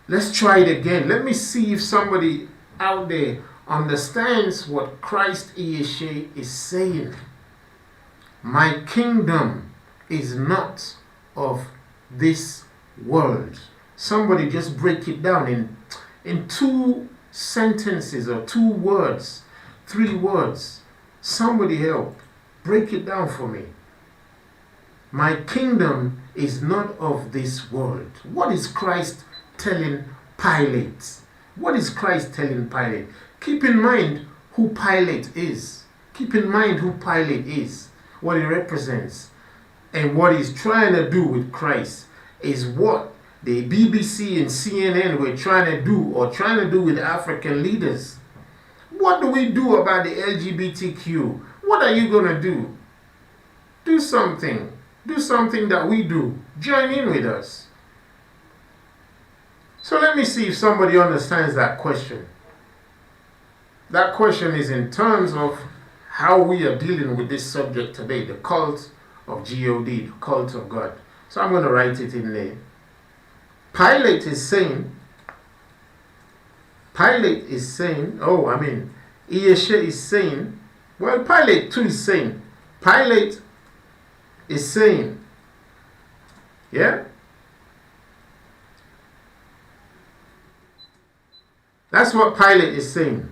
Let's try it again. Let me see if somebody out there understands what Christ Yeshua is saying. My kingdom is not of this world. Somebody just break it down in 2 sentences or 2 words, 3 words. Somebody help. Break it down for me. My kingdom is not of this world. What is Christ telling Pilate? What is Christ telling Pilate? Keep in mind who Pilate is. Keep in mind who Pilate is, what he represents. And what he's trying to do with Christ is what the BBC and CNN were trying to do, or trying to do with African leaders. What do we do about the LGBTQ? What are you going to do? Do something. Do something that we do. Join in with us. So let me see if somebody understands that question. That question is in terms of how we are dealing with this subject today, the cult of G.O.D, the cult of God. So I'm going to write it in there. Pilate is saying, Yeshua is saying, well, Pilate too is saying, Pilate is saying, yeah? That's what Pilate is saying.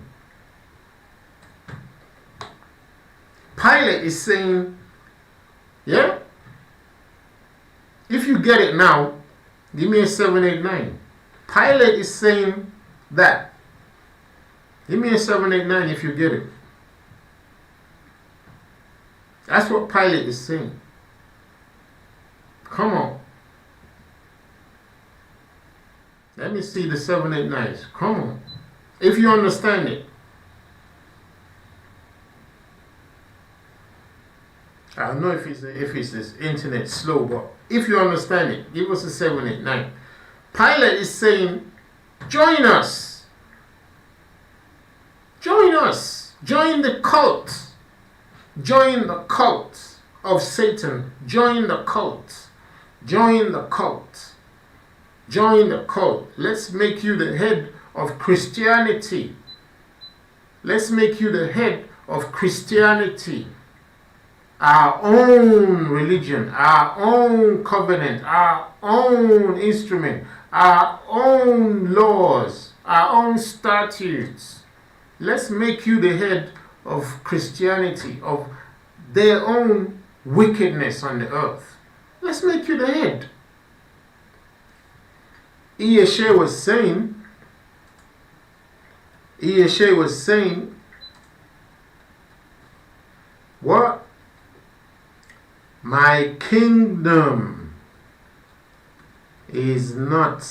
Pilate is saying, yeah? If you get it now, give me a 789. Pilate is saying that. Give me a 789 if you get it. That's what Pilate is saying. Come on. Let me see the 789s. Come on. If you understand it. I don't know if it's this internet slow, but if you understand it, give us a 789. Pilate is saying, join us. Join us. Join the cult. Join the cult of Satan. Join the cult. Join the cult. Join the cult. Let's make you the head of Christianity. Let's make you the head of Christianity. Our own religion, our own covenant, our own instrument, our own laws, our own statutes. Let's make you the head of Christianity, of their own wickedness on the earth. Let's make you the head. Yeshua was saying, what? My kingdom is not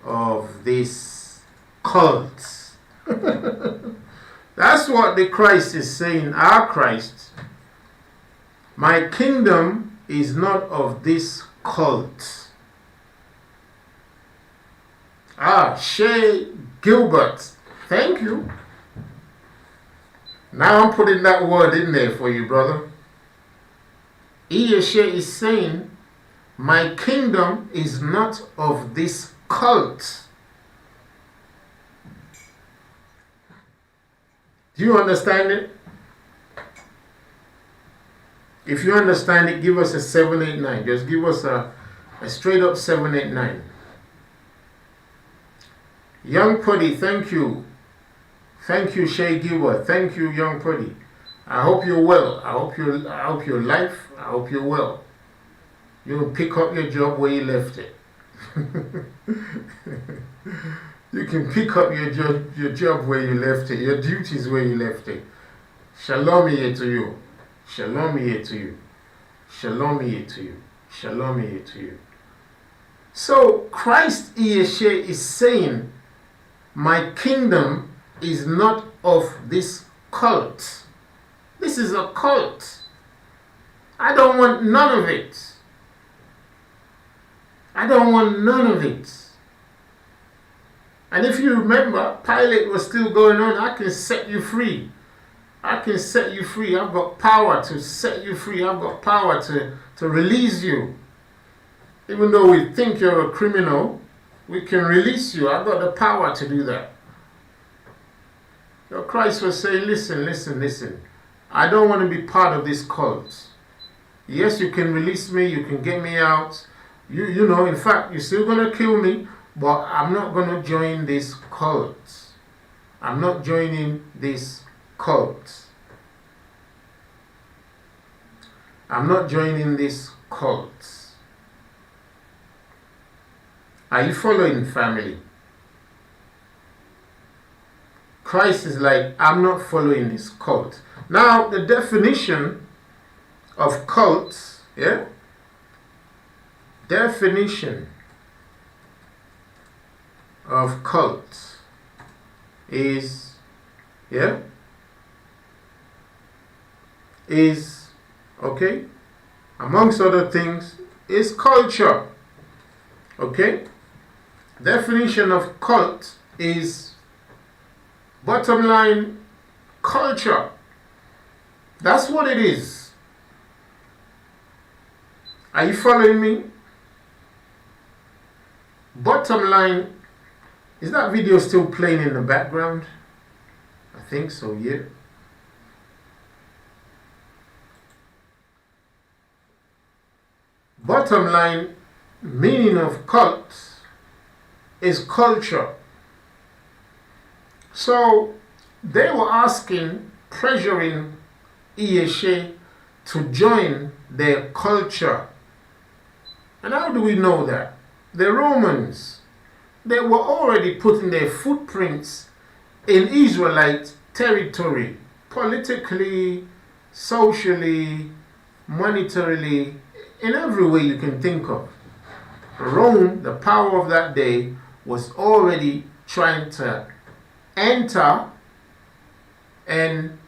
of this cult. That's what the Christ is saying, our Christ. My kingdom is not of this cult. Shea Gilbert, thank you. Now I'm putting that word in there for you, brother. Yeshua is saying, my kingdom is not of this cult. Do you understand it? If you understand it, give us a 789. Just give us a straight up 789. Young Putty, thank you. Thank you, Shay Gilbert. Thank you, Young Putty. I hope you're well. I hope your life. I hope you're well. You'll pick up your job where you left it. You can pick up your job where you left it. Your duties where you left it. Shalom here to you. Shalom here to you. Shalom here to you. Shalom here to you. So Christ Yeshua is saying, my kingdom is not of this cult. This is a cult. I don't want none of it. I don't want none of it. And if you remember, Pilate was still going on, I can set you free. I can set you free. I've got power to set you free. I've got power to release you. Even though we think you're a criminal, we can release you. I've got the power to do that. So Christ was saying, listen. I don't want to be part of this cult. Yes, you can release me. You can get me out. You know, in fact, you're still going to kill me, but I'm not going to join this cult. I'm not joining this cult. I'm not joining this cult. Are you following, family? Christ is like, I'm not following this cult. Now, the definition of cult, yeah? Definition of cult is, yeah? Is, okay? Amongst other things, is culture. Okay? Definition of cult is, bottom line, culture. That's what it is. Are you following me? Bottom line, is that video still playing in the background? I think so, yeah. Bottom line, meaning of cult is culture. So they were asking, pressuring Yeshua to join their culture. And how do we know that? The Romans, they were already putting their footprints in Israelite territory, politically, socially, monetarily, in every way you can think of. Rome, the power of that day, was already trying to enter and,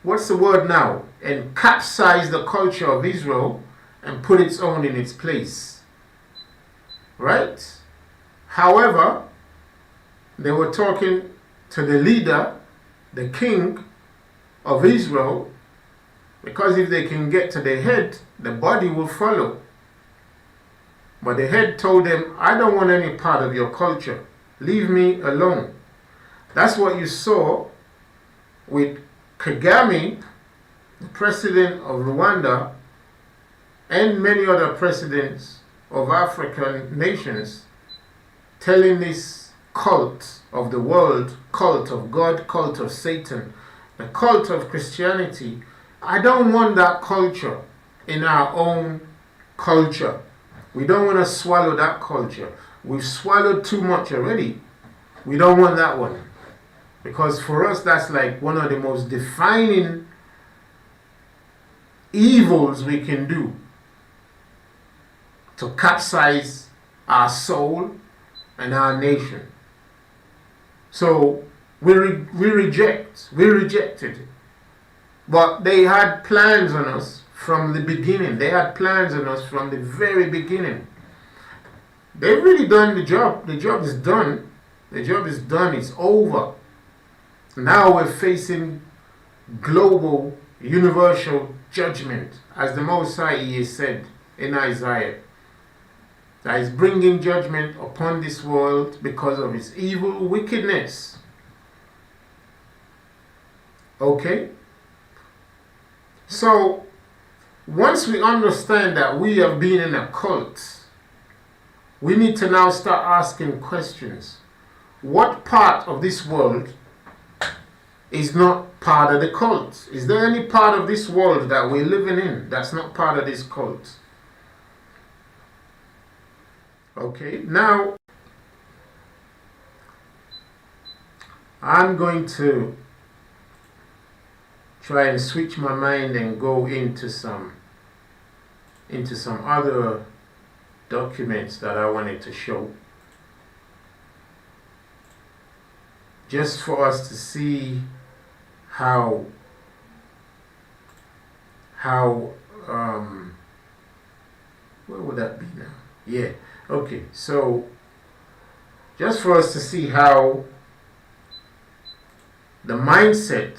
what's the word now? and capsize the culture of Israel and put its own in its place. Right? However, they were talking to the leader, the king of Israel, because if they can get to the head, the body will follow. But the head told them, I don't want any part of your culture. Leave me alone. That's what you saw with Kagame, the president of Rwanda, and many other presidents of African nations, telling this cult of the world, cult of God, cult of Satan, the cult of Christianity, I don't want that culture in our own culture. We don't want to swallow that culture. We've swallowed too much already. We don't want that one. Because for us, that's like one of the most defining evils we can do. To capsize our soul and our nation. So we rejected it. But they had plans on us from the beginning. They had plans on us from the very beginning. They've really done the job. The job is done. The job is done. It's over. Now we're facing global, universal judgment, as the Most High said in Isaiah. That is bringing judgment upon this world because of its evil wickedness. Okay? So, once we understand that we have been in a cult, we need to now start asking questions. What part of this world is not part of the cult? Is there any part of this world that we're living in that's not part of this cult? Okay, now I'm going to try and switch my mind and go into some other documents that I wanted to show, just for us to see how where would that be now? Yeah. Okay, so just for us to see how the mindset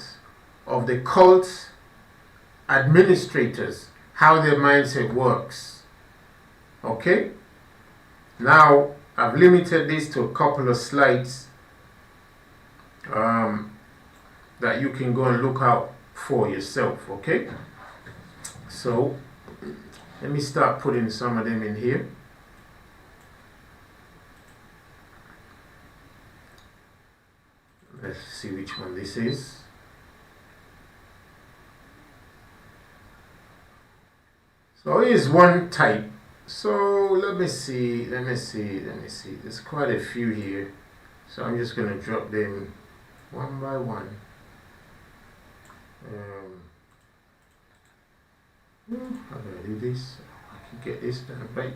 of the cult administrators, how their mindset works. Okay? Now, I've limited this to a couple of slides that you can go and look out for yourself. Okay? So, let me start putting some of them in here. Let's see which one this is. So here's one type. So let me see. There's quite a few here. So I'm just going to drop them one by one. How do I do this? I can get this done right.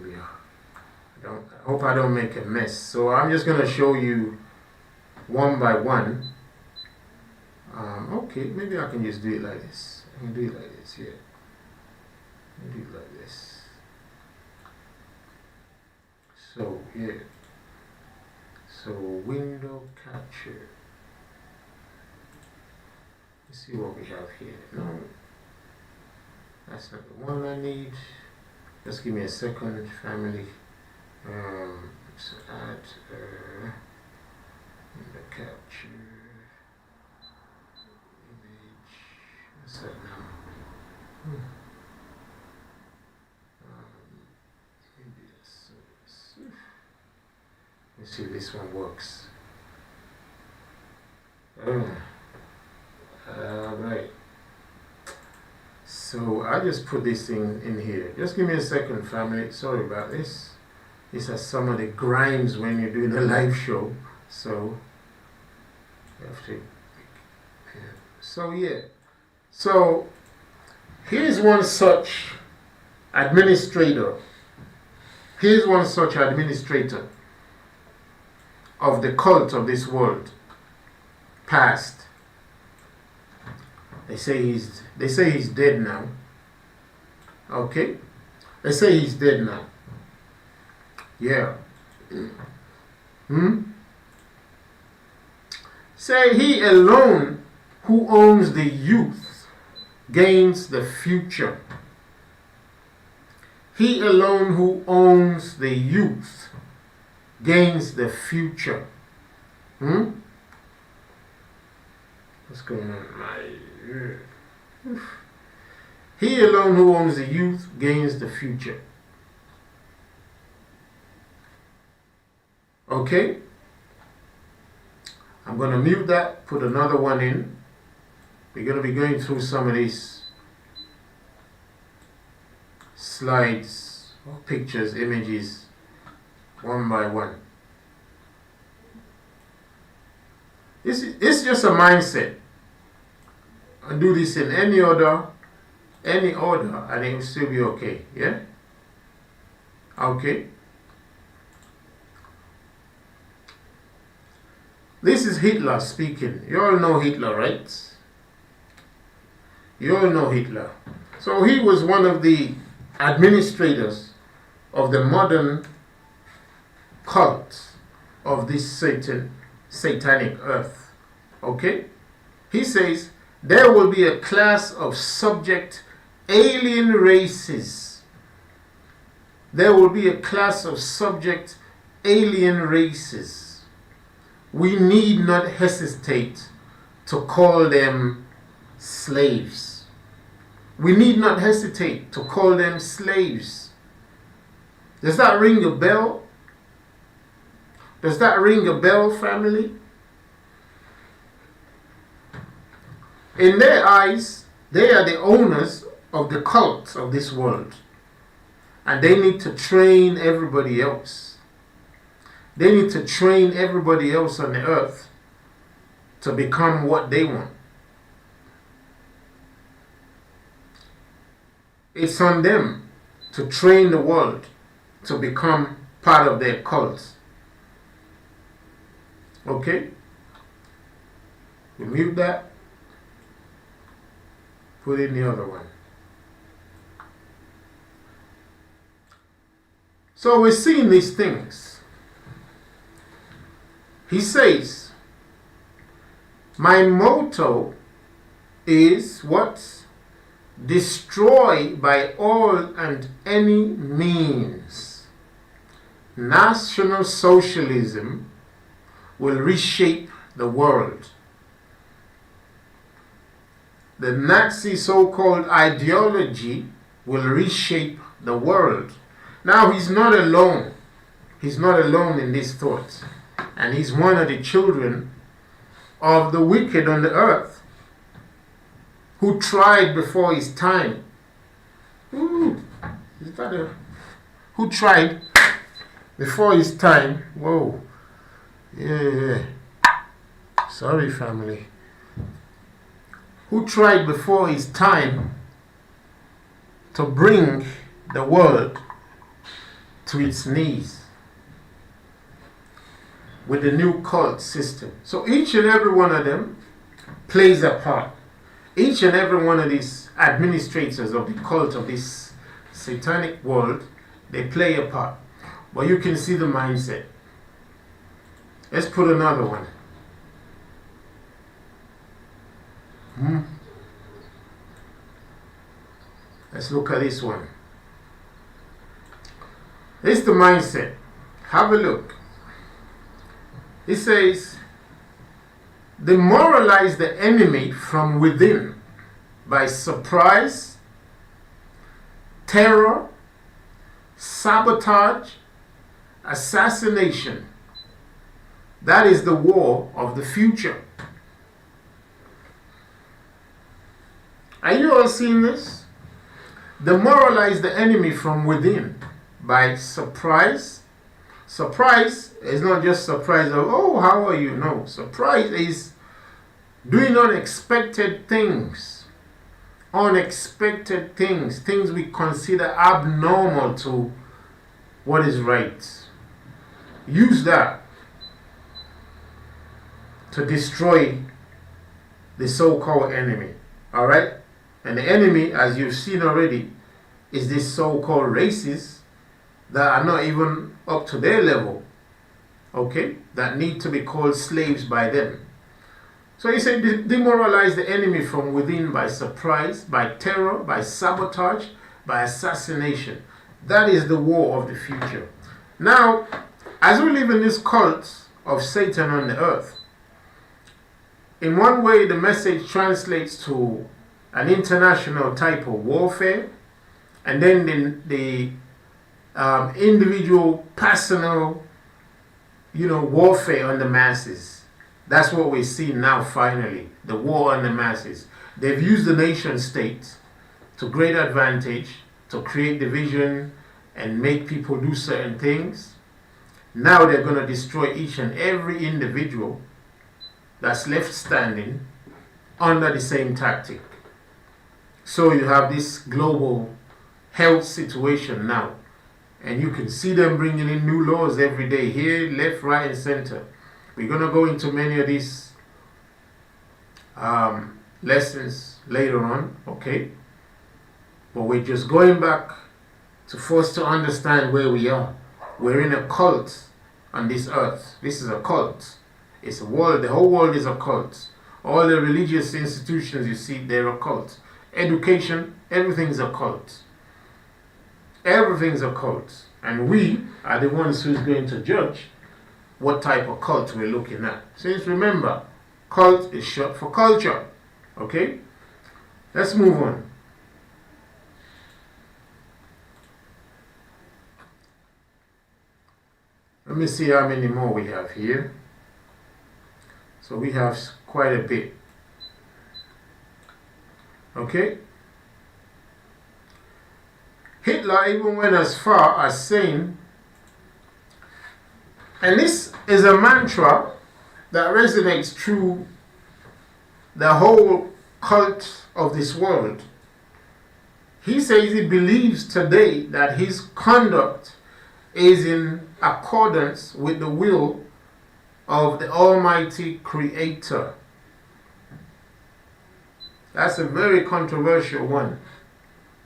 Maybe I hope I don't make a mess. So I'm just going to show you one by one. Okay, maybe I can just do it like this. I can do it like this, yeah. I can do it like this. So, yeah. So, window capture. Let's see what we have here. No, that's not the one I need. Just give me a second, family. Let's add the capture image. What's that now? Maybe let's see if this one works. Right. So I just put this thing in here. Just give me a second, family. Sorry about this. These are some of the grinds when you're doing a live show. So you have to. Yeah. So yeah. So here's one such administrator. Here's one such administrator of the cult of this world, past. They say he's dead now. Okay? They say he's dead now. Yeah. Say he alone who owns the youth gains the future. He alone who owns the youth gains the future. What's going on? He alone who owns the youth gains the future. Okay? I'm going to mute that, put another one in. We're going to be going through some of these slides, or pictures, images, one by one. It's just a mindset. I do this in any order, and it will still be okay. Yeah? Okay. This is Hitler speaking. You all know Hitler, right? You all know Hitler. So he was one of the administrators of the modern cult of this satanic earth. Okay? He says there will be a class of subject alien races. There will be a class of subject alien races. We need not hesitate to call them slaves. We need not hesitate to call them slaves. Does that ring a bell? Does that ring a bell, family? In their eyes, they are the owners of the cult of this world. And they need to train everybody else. They need to train everybody else on the earth to become what they want. It's on them to train the world to become part of their cult. Okay? We mute that. Put in the other one. So we're seeing these things. He says, my motto is what? Destroy by all and any means. National Socialism will reshape the world. The Nazi so-called ideology will reshape the world. Now he's not alone. He's not alone in these thoughts. And he's one of the children of the wicked on the earth who tried before his time. Who tried before his time? Whoa. Yeah. Sorry, family. Who tried before his time to bring the world to its knees with the new cult system. So each and every one of them plays a part. Each and every one of these administrators of the cult of this satanic world, they play a part. But you can see the mindset. Let's put another one. Let's look at this one. It's the mindset. Have a look. It says, demoralize the enemy from within by surprise, terror, sabotage, assassination. That is the war of the future. Are you all seeing this? Demoralize the enemy from within by surprise. Surprise is not just surprise of, oh, how are you? No, surprise is doing unexpected things. Unexpected things. Things we consider abnormal to what is right. Use that to destroy the so-called enemy. All right? And the enemy, as you've seen already, is this so-called races that are not even up to their level, okay, that need to be called slaves by them. So he said, demoralize the enemy from within by surprise, by terror, by sabotage, by assassination. That is the war of the future. Now, as we live in this cult of Satan on the earth, in one way the message translates to an international type of warfare, and then the individual, personal, warfare on the masses. That's what we see now finally, the war on the masses. They've used the nation state to great advantage to create division and make people do certain things. Now they're going to destroy each and every individual that's left standing under the same tactic. So you have this global health situation now. And you can see them bringing in new laws every day, here, left, right, and center. We're going to go into many of these lessons later on, okay? But we're just going back to force to understand where we are. We're in a cult on this earth. This is a cult. It's a world. The whole world is a cult. All the religious institutions you see, they're a cult. Education, everything's a cult. Everything's a cult. And we are the ones who's going to judge what type of cult we're looking at. Since remember, cult is short for culture. Okay? Let's move on. Let me see how many more we have here. So we have quite a bit. Okay? Hitler even went as far as saying, and this is a mantra that resonates through the whole cult of this world. He says he believes today that his conduct is in accordance with the will of the Almighty Creator. That's a very controversial one.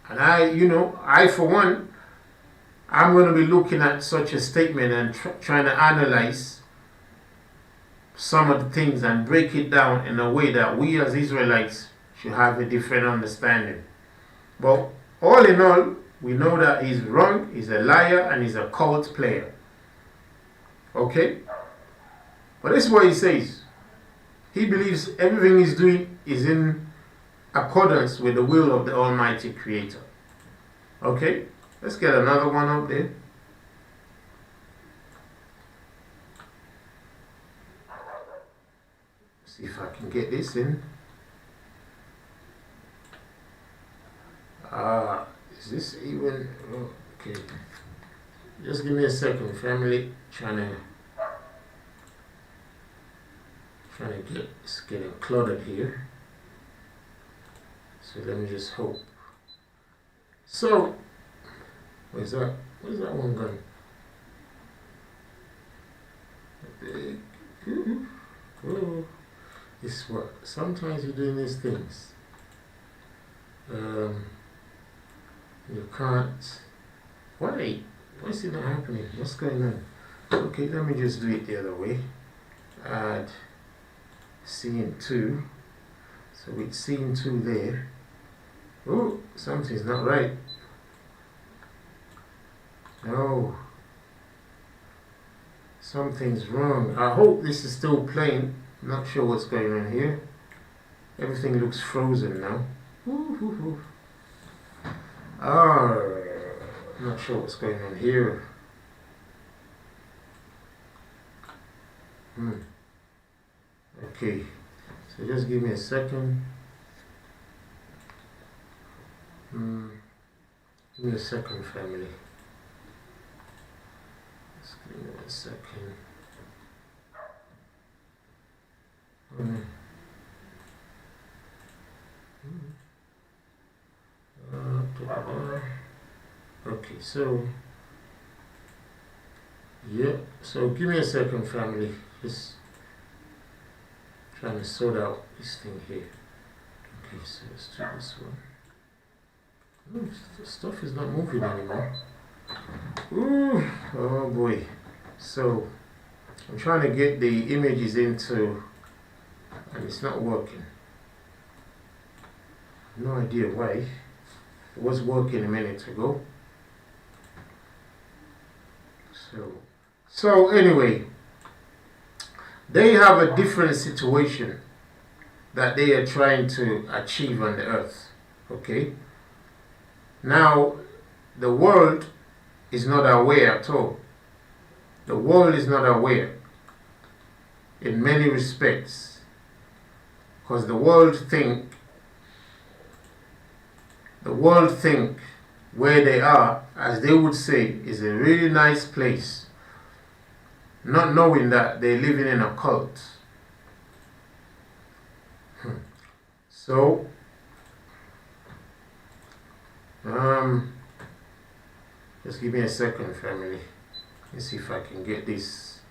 And I for one, I'm going to be looking at such a statement and trying to analyze some of the things and break it down in a way that we as Israelites should have a different understanding. But all in all, we know that he's wrong, he's a liar, and he's a cult player. Okay? But this is what he says. He believes everything he's doing is in accordance with the will of the Almighty Creator. Okay? Let's get another one up there. See if I can get this in. Is this even? Okay. Just give me a second, family. Trying to get, it's getting cluttered here. So let me just hope. So, where's that one going? Oh, this what? Sometimes you're doing these things. You can't. Why? Why is it not happening? What's going on? Okay, let me just do it the other way. Add scene 2. So with scene 2 there. Oh, something's not right. No. Something's wrong. I hope this is still playing. Not sure what's going on here. Everything looks frozen now. Not sure what's going on here. Okay. So just give me a second. Give me a second, family. Just give me a second. Okay, so yeah, so give me a second, family. Just trying to sort out this thing here. Okay, so let's do this one. Ooh, the stuff is not moving anymore. Ooh, oh boy. So I'm trying to get the images into, and it's not working. No idea why. It was working a minute ago. So anyway, they have a different situation that they are trying to achieve on the earth. Okay? Now, the world is not aware at all. The world is not aware in many respects, because the world think where they are, as they would say, is a really nice place, not knowing that they're living in a cult. So, just give me a second, family. Let's see if I can get this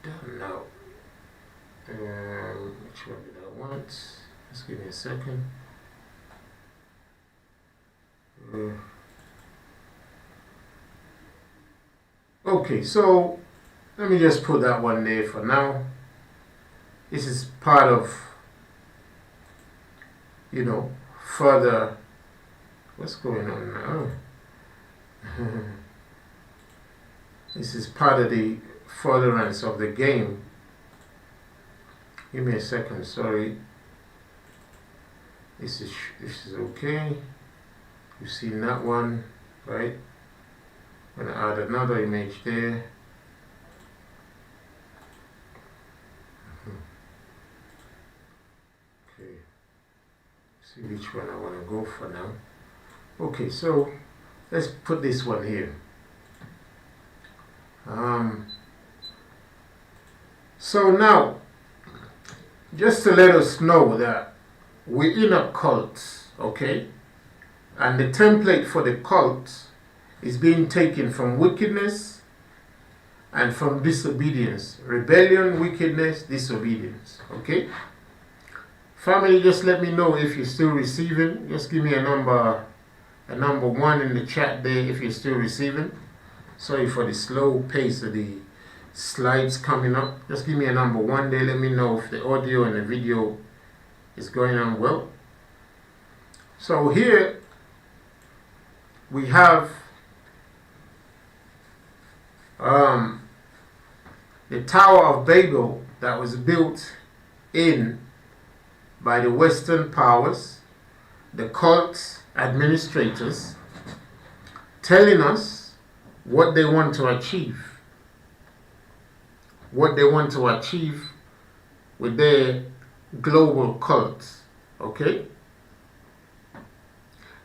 done now. Which one did I want? Just give me a second. Okay, so let me just put that one there for now. This is part of, further. What's going on now? This is part of the furtherance of the game. Give me a second, sorry. This is okay. You've seen that one, right? I'm going to add another image there. Okay. See which one I want to go for now. Okay, so let's put this one here. So now, just to let us know that we're in a cult, okay? And the template for the cult is being taken from wickedness and from disobedience. Rebellion, wickedness, disobedience, okay? Family, just let me know if you're still receiving. Just give me a number 1 in the chat there if you're still receiving. Sorry for the slow pace of the slides coming up. Just give me a number 1 there. Let me know if the audio and the video is going on well. So here we have the Tower of Babel that was built by the Western powers, the cult administrators, telling us what they want to achieve. What they want to achieve with their global cult. Okay?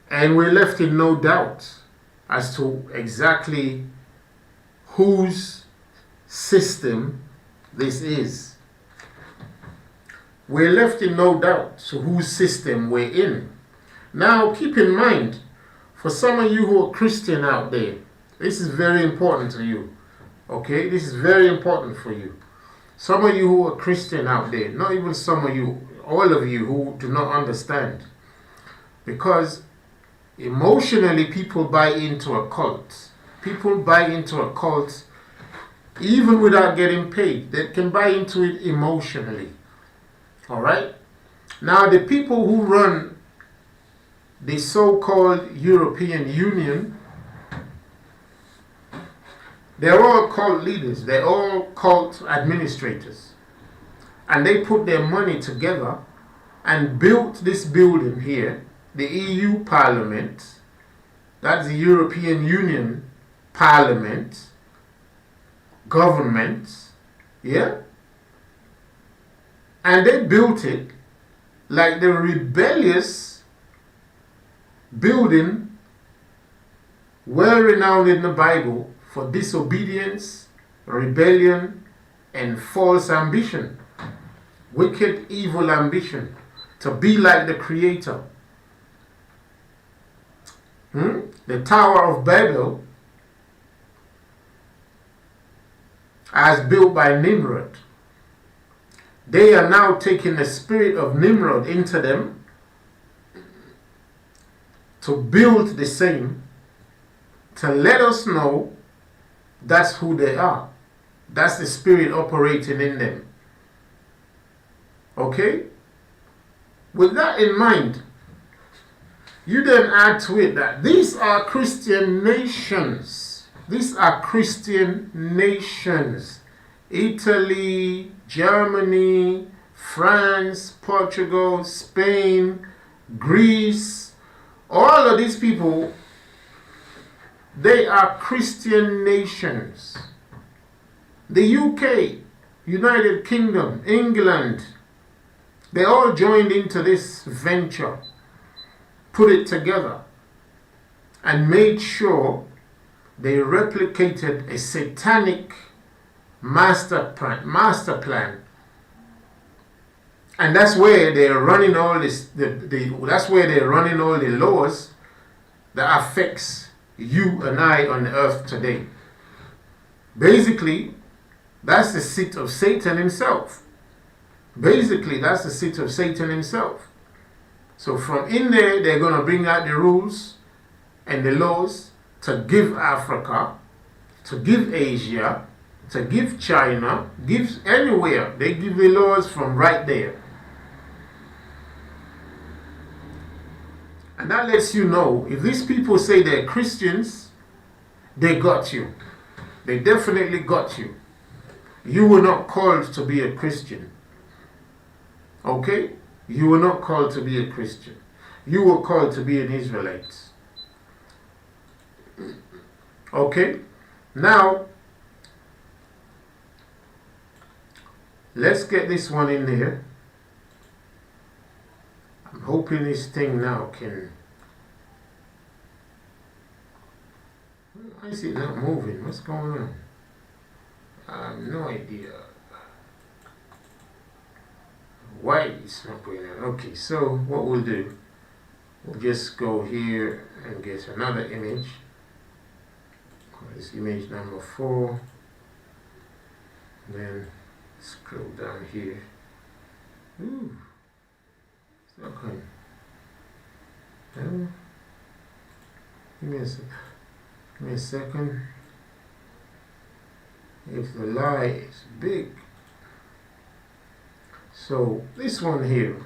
And we're left in no doubt as to exactly whose system this is. We're left in no doubt to whose system we're in. Now, keep in mind, for some of you who are Christian out there, this is very important to you. Okay? This is very important for you. Some of you who are Christian out there, not even some of you, all of you who do not understand. Because emotionally, people buy into a cult. People buy into a cult even without getting paid. They can buy into it emotionally. Alright? Now, the people who run the so-called European Union, they're all cult leaders. They're all cult administrators. And they put their money together and built this building here, the EU Parliament. That's the European Union Parliament, government, yeah? And they built it like the rebellious building well renowned in the Bible for disobedience, rebellion, and false ambition. Wicked, evil ambition to be like the Creator. The Tower of Babel, as built by Nimrod, They are now taking the spirit of Nimrod into them to build the same, to let us know that's who they are. That's the spirit operating in them. Okay? With that in mind, you then add to it that these are Christian nations. These are Christian nations. Italy, Germany, France, Portugal, Spain, Greece, all of these people, they are Christian nations. The UK, United Kingdom, England, they all joined into this venture, put it together, and made sure they replicated a satanic master plan. And that's where they're running all this. That's where they're running all the laws that affects you and I on the earth today. Basically, that's the seat of Satan himself. Basically, that's the seat of Satan himself. So from in there, they're going to bring out the rules and the laws to give Africa, to give Asia, to give China, give anywhere. They give the laws from right there. And that lets you know, if these people say they're Christians, they got you. They definitely got you. You were not called to be a Christian. Okay? You were not called to be a Christian. You were called to be an Israelite. Okay? Now, let's get this one in there. I'm hoping this thing now can... Why is it not moving? What's going on? I have no idea why it's not going on. Okay, so what we'll do, we'll just go here and get another image. This image number 4. And then scroll down here. Ooh, it's not going. Give me a second. If the lie is big. So this one here.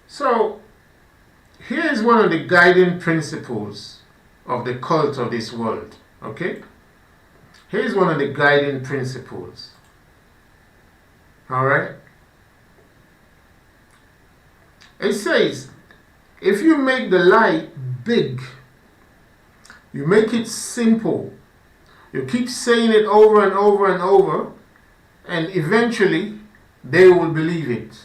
So here's one of the guiding principles of the cult of this world. Okay? Here's one of the guiding principles. Alright? It says, if you make the lie big, you make it simple, you keep saying it over and over and over, and eventually they will believe it.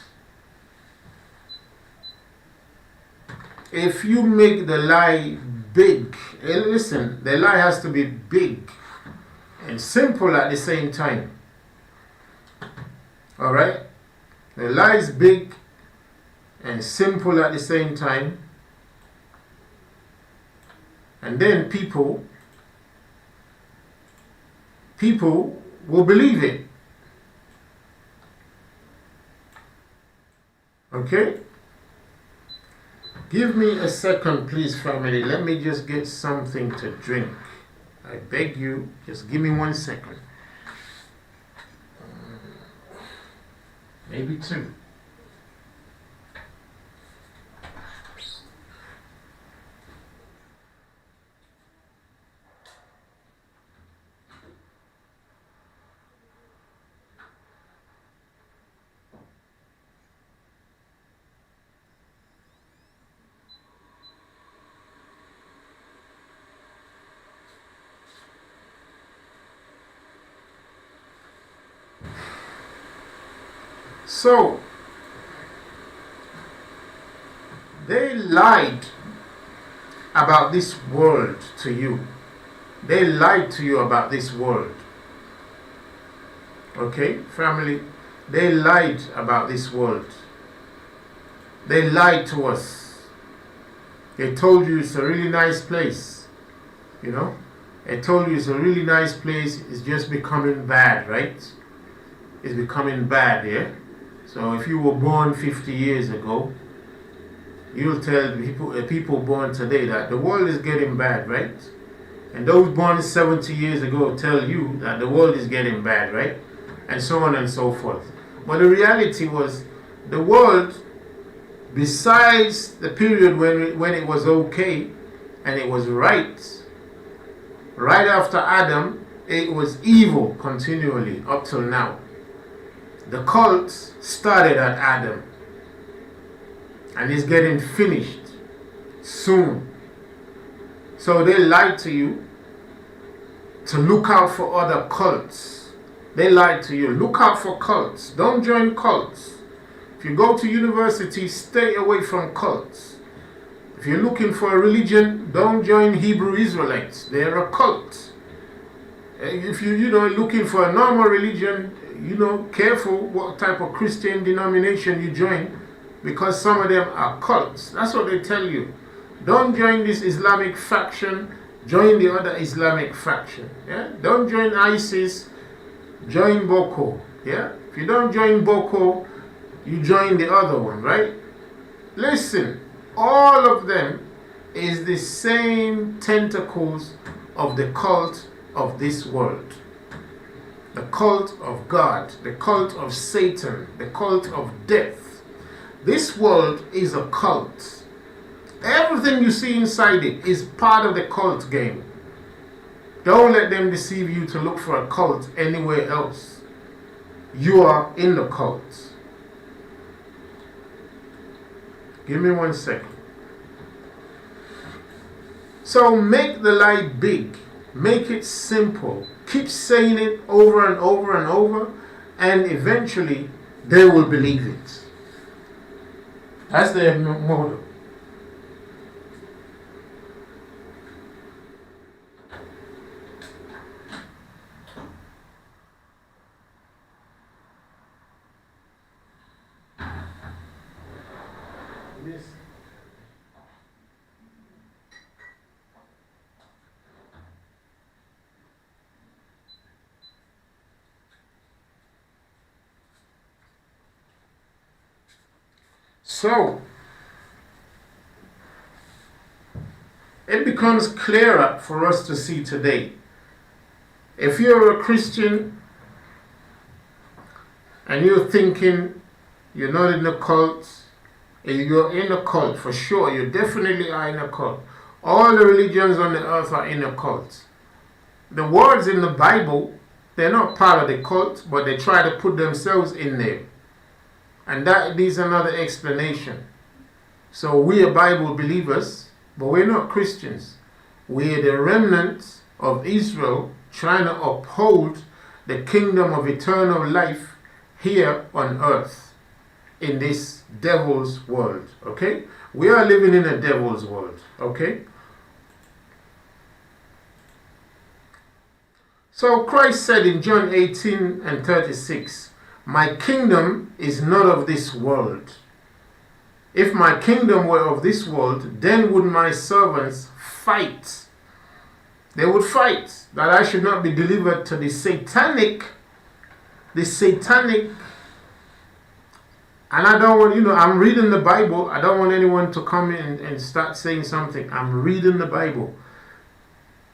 If you make the lie big, and listen, the lie has to be big and simple at the same time. Alright? The lie is big and simple at the same time. And then people will believe it. Okay? Give me a second, please, family. Let me just get something to drink. I beg you, just give me 1 second. Maybe 2. So, they lied about this world to you. They lied to you about this world. Okay, family? They lied about this world. They lied to us. They told you it's a really nice place. You know? I told you it's a really nice place. It's just becoming bad, right? It's becoming bad, yeah? So if you were born 50 years ago, you'll tell people born today that the world is getting bad, right? And those born 70 years ago tell you that the world is getting bad, right? And so on and so forth. But the reality was, the world, besides the period when it was okay and it was right after Adam, it was evil continually up till now. The cult started at Adam and is getting finished soon. So they lied to you to look out for other cults. They lied to you. Look out for cults. Don't join cults. If you go to university, stay away from cults. If you're looking for a religion, don't join Hebrew Israelites. They're a cult. If you're looking for a normal religion, careful what type of Christian denomination you join, because some of them are cults. That's what they tell you. Don't join this Islamic faction, join the other Islamic faction. Yeah? Don't join ISIS, join Boko. Yeah? If you don't join Boko, you join the other one, right? Listen, all of them is the same tentacles of the cult of this world. The cult of God, the cult of Satan, the cult of death. This world is a cult. Everything you see inside it is part of the cult game. Don't let them deceive you to look for a cult anywhere else. You are in the cult. Give me 1 second. So make the lie big. Make it simple. Keep saying it over and over and over, and eventually they will believe it. That's their motto. Yes. So, it becomes clearer for us to see today. If you're a Christian and you're thinking you're not in a cult, you're in a cult for sure. You definitely are in a cult. All the religions on the earth are in a cult. The words in the Bible, they're not part of the cult, but they try to put themselves in there. And that is another explanation. So we are Bible believers, but we're not Christians. We're the remnants of Israel trying to uphold the kingdom of eternal life here on earth in this devil's world. Okay? We are living in a devil's world. Okay? So Christ said in John 18 and 36, "My kingdom is not of this world. If my kingdom were of this world, then would my servants fight." They would fight that I should not be delivered to the satanic, and I don't want, I'm reading the Bible. I don't want anyone to come in and start saying something. I'm reading the Bible.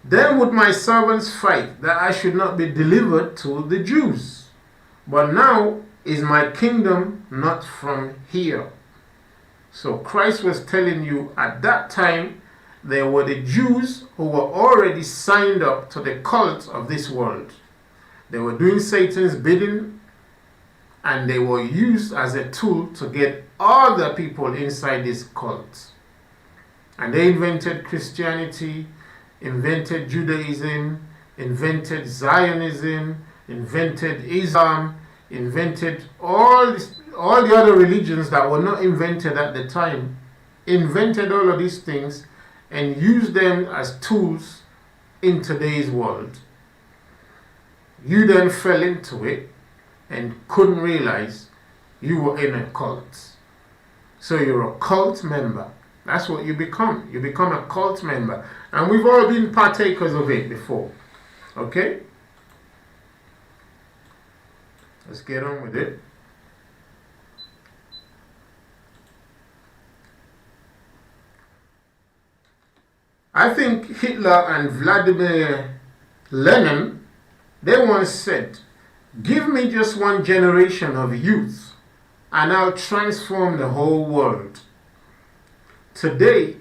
Then would my servants fight that I should not be delivered to the Jews. But now is my kingdom not from here. So Christ was telling you at that time, there were the Jews who were already signed up to the cult of this world. They were doing Satan's bidding, and they were used as a tool to get other people inside this cult. And they invented Christianity, invented Judaism, invented Zionism, invented Islam, invented all the other religions that were not invented at the time, invented all of these things and used them as tools in today's world. You then fell into it and couldn't realize you were in a cult. So you're a cult member. That's what you become. You become a cult member. And we've all been partakers of it before. Okay? Let's get on with it. I think Hitler and Vladimir Lenin, they once said, "Give me just one generation of youth and I'll transform the whole world." Today,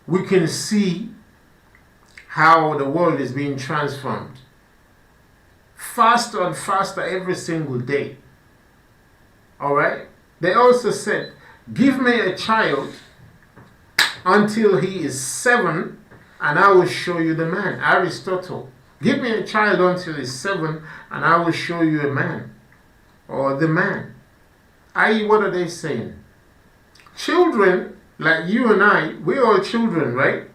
we can see how the world is being transformed. Faster and faster every single day. Alright? They also said, "Give me a child until he is 7 and I will show you the man." Aristotle. Give me a child until he's 7 and I will show you a man. Or the man. I.e., what are they saying? Children, like you and I, we're all children, right?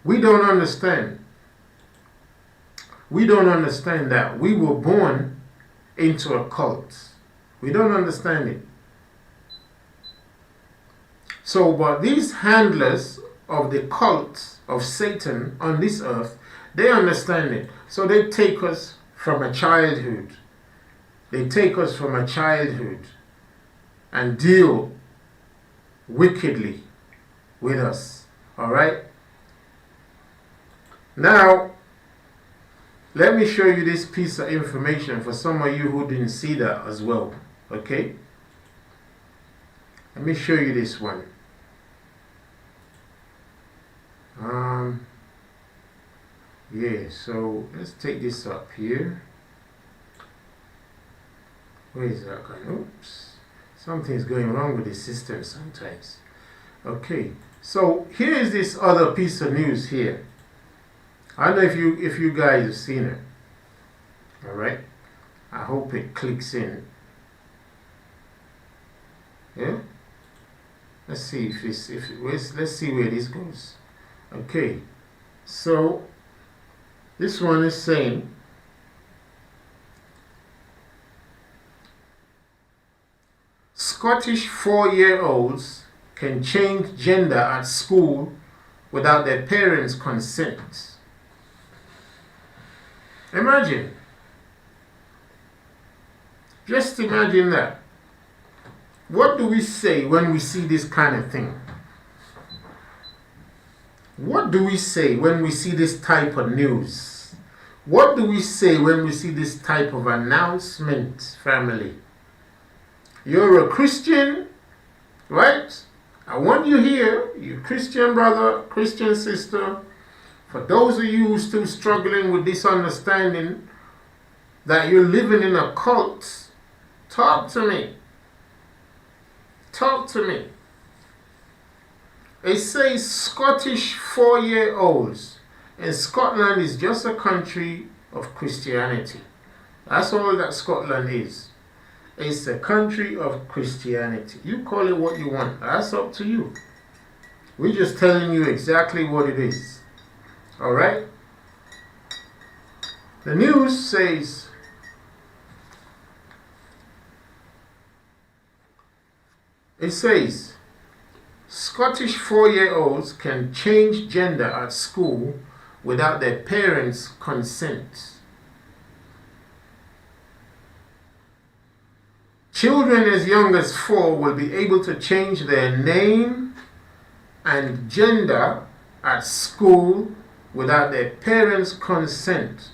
We don't understand. We don't understand that we were born into a cult. We don't understand it. So, but these handlers of the cult of Satan on this earth, they understand it. So they take us from a childhood. They take us from a childhood and deal wickedly with us. Alright? Now, let me show you this piece of information for some of you who didn't see that as well. Okay? Let me show you this one. Yeah, so let's take this up here. Where is that going? Oops. Something's going wrong with the system sometimes. Okay, so here is this other piece of news here. I don't know if you guys have seen it. Alright? I hope it clicks in. Yeah? Let's see let's see where this goes. Okay, so this one is saying Scottish 4-year-olds can change gender at school without their parents' consent. Imagine. Just imagine that. What do we say when we see this kind of thing? What do we say when we see this type of news? What do we say when we see this type of announcement, family? You're a Christian, right? I want you here, you Christian brother, Christian sister. For those of you who are still struggling with this understanding that you're living in a cult, talk to me. Talk to me. It says Scottish 4-year-olds. And Scotland is just a country of Christianity. That's all that Scotland is. It's a country of Christianity. You call it what you want. That's up to you. We're just telling you exactly what it is. Alright? The news says Scottish 4-year-olds can change gender at school without their parents' consent. Children as young as 4 will be able to change their name and gender at school without their parents' consent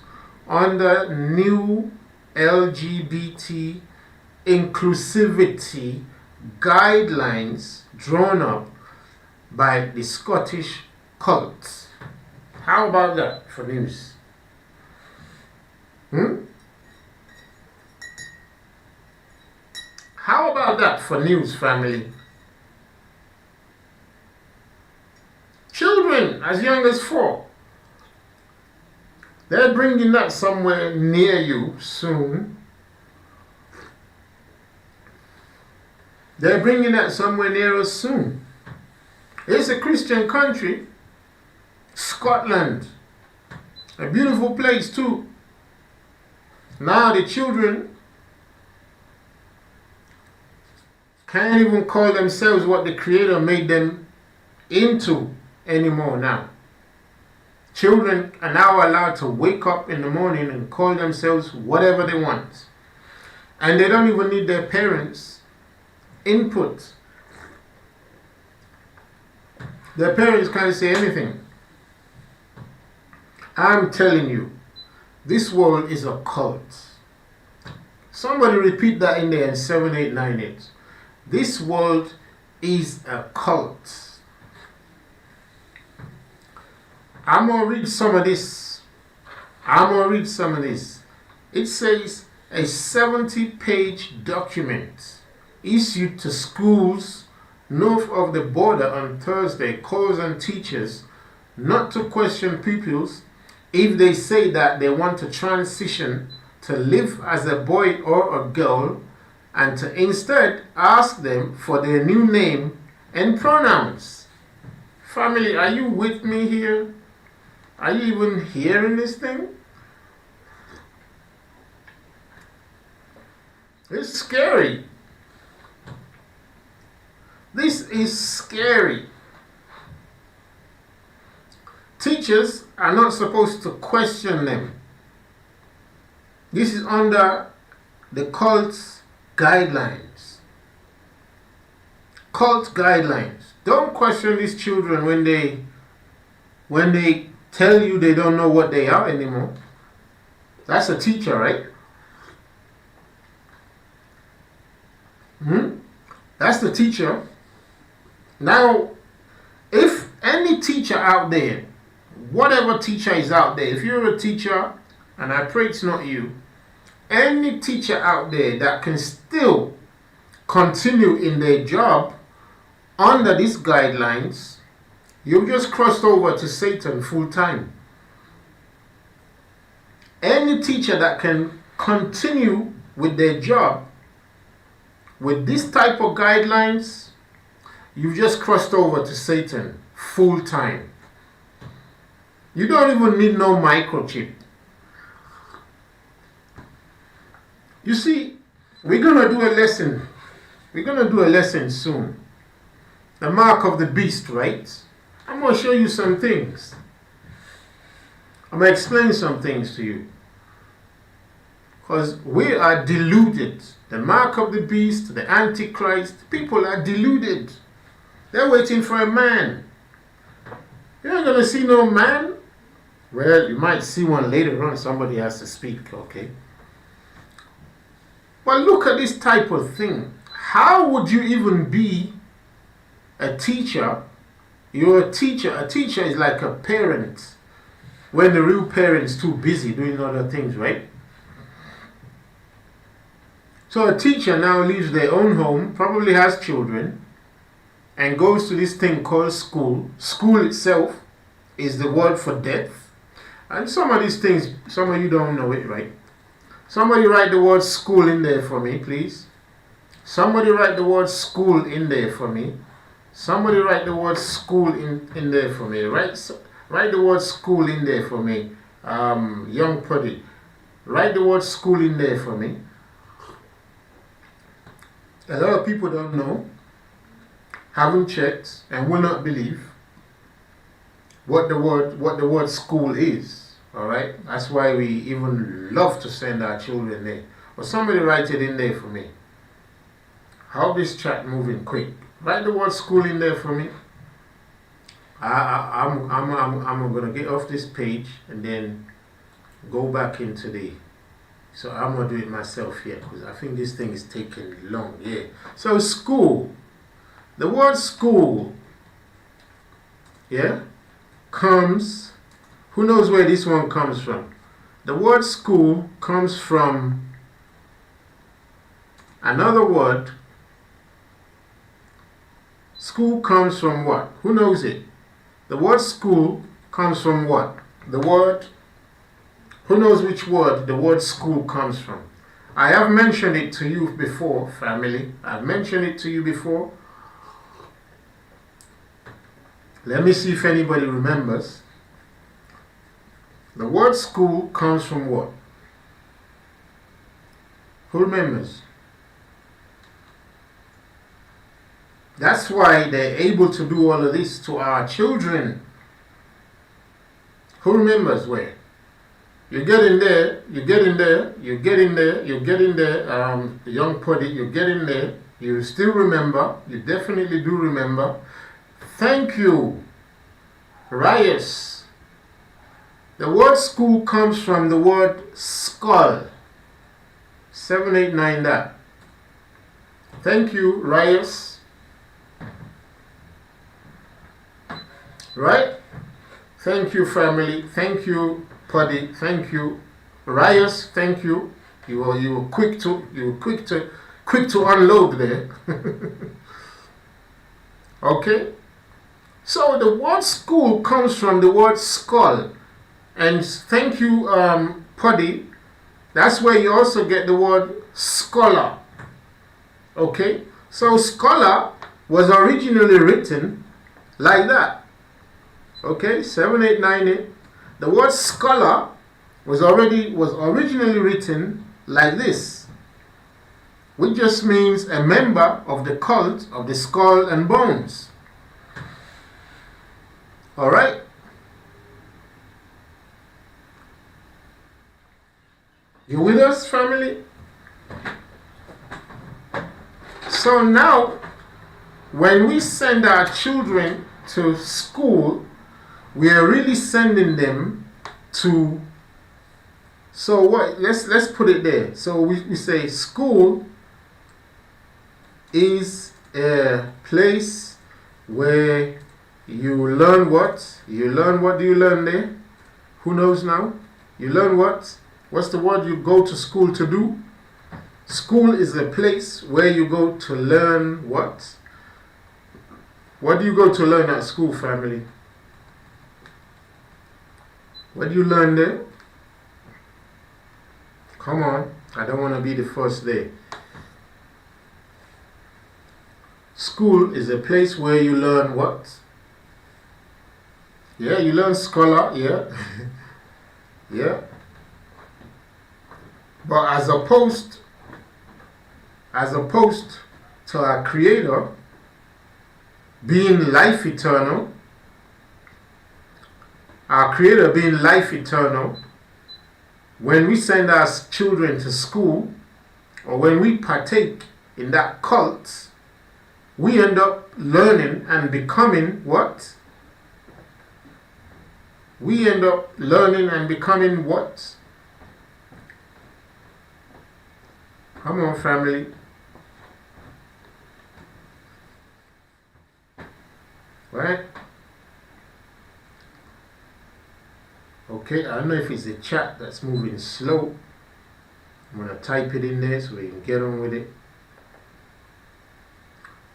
under new LGBT inclusivity guidelines drawn up by the Scottish cult. How about that for news? How about that for news, family? Children as young as 4. They're bringing that somewhere near you soon. They're bringing that somewhere near us soon. It's a Christian country. Scotland. A beautiful place too. Now the children can't even call themselves what the Creator made them into. anymore now. Children are now allowed to wake up in the morning and call themselves whatever they want. And they don't even need their parents' input. Their parents can't say anything. I'm telling you, this world is a cult. Somebody repeat that in there in 7898. This world is a cult. I'm going to read some of this. It says a 70-page document issued to schools north of the border on Thursday calls on teachers not to question pupils if they say that they want to transition to live as a boy or a girl, and to instead ask them for their new name and pronouns. Family, are you with me here? Are you even hearing this thing? It's scary. This is scary. Teachers are not supposed to question them. This is under the cult's guidelines. Cult guidelines. Don't question these children when they tell you they don't know what they are anymore. That's a teacher, right? That's the teacher. Now, if any teacher out there, whatever teacher is out there, if you're a teacher, and I pray it's not you, any teacher out there that can still continue in their job under these guidelines, you've just crossed over to Satan full time. Any teacher that can continue with their job with this type of guidelines, you've just crossed over to Satan full time. You don't even need no microchip. You see, we're going to do a lesson. We're going to do a lesson soon. The mark of the beast, right? I'm going to show you some things. I'm going to explain some things to you. Because we are deluded. The mark of the beast, the Antichrist, people are deluded. They're waiting for a man. You're not going to see no man. Well, you might see one later on. Somebody has to speak, okay? But look at this type of thing. How would you even be a teacher? You're a teacher. A teacher is like a parent when the real parent's too busy doing other things, right? So a teacher now leaves their own home, probably has children, and goes to this thing called school. School itself is the word for death. And some of these things, some of you don't know it, right? Somebody write the word school in there for me, please. Somebody write the word school in there for me. Somebody write the word school in there for me. Write the word school in there for me. Young Puddy. Write the word school in there for me. A lot of people don't know, haven't checked, and will not believe what the word school is. All right, that's why we even love to send our children there. But somebody write it in there for me. How this chat moving quick? Write the word school in there for me. I'm gonna get off this page and then go back into the. So I'm gonna do it myself here because I think this thing is taking long. Yeah. So school. The word school. Yeah. Comes. Who knows where this one comes from? The word school comes from another word. School comes from what? Who knows it? The word school comes from what? The word. Who knows which word the word school comes from? I have mentioned it to you before, family. I've mentioned it to you before. Let me see if anybody remembers. The word school comes from what? Who remembers? That's why they're able to do all of this to our children. Who remembers where? You get in there, you get in there, you get in there, you get in there, the young puddy, you get in there, you still remember, you definitely do remember. Thank you, Rias. The word school comes from the word skull. 789 that. Thank you, Rias. Right? Thank you, family. Thank you, Puddy. Thank you, Rias. Thank you. You were quick to unload there. Okay. So the word school comes from the word skull, and thank you, Puddy. That's where you also get the word scholar. Okay. So scholar was originally written like that. Okay, 7898. The word scholar was originally written like this, which just means a member of the cult of the skull and bones. All right. You with us, family? So now, when we send our children to school, we are really sending them to, so what, let's put it there. So we say school is a place where you learn what? You learn, what do you learn there? Who knows now? You learn what? What's the word you go to school to do? School is a place where you go to learn what? What do you go to learn at school, family? What do you learn there? Come on, I don't want to be the first there. School is a place where you learn what? Yeah, you learn scholar, yeah. Yeah. But as opposed to our Creator being life eternal, our Creator being life eternal, when we send our children to school, or when we partake in that cult, we end up learning and becoming what? We end up learning and becoming what? Come on, family. Right? Okay, I don't know if it's the chat that's moving slow. I'm going to type it in there so we can get on with it.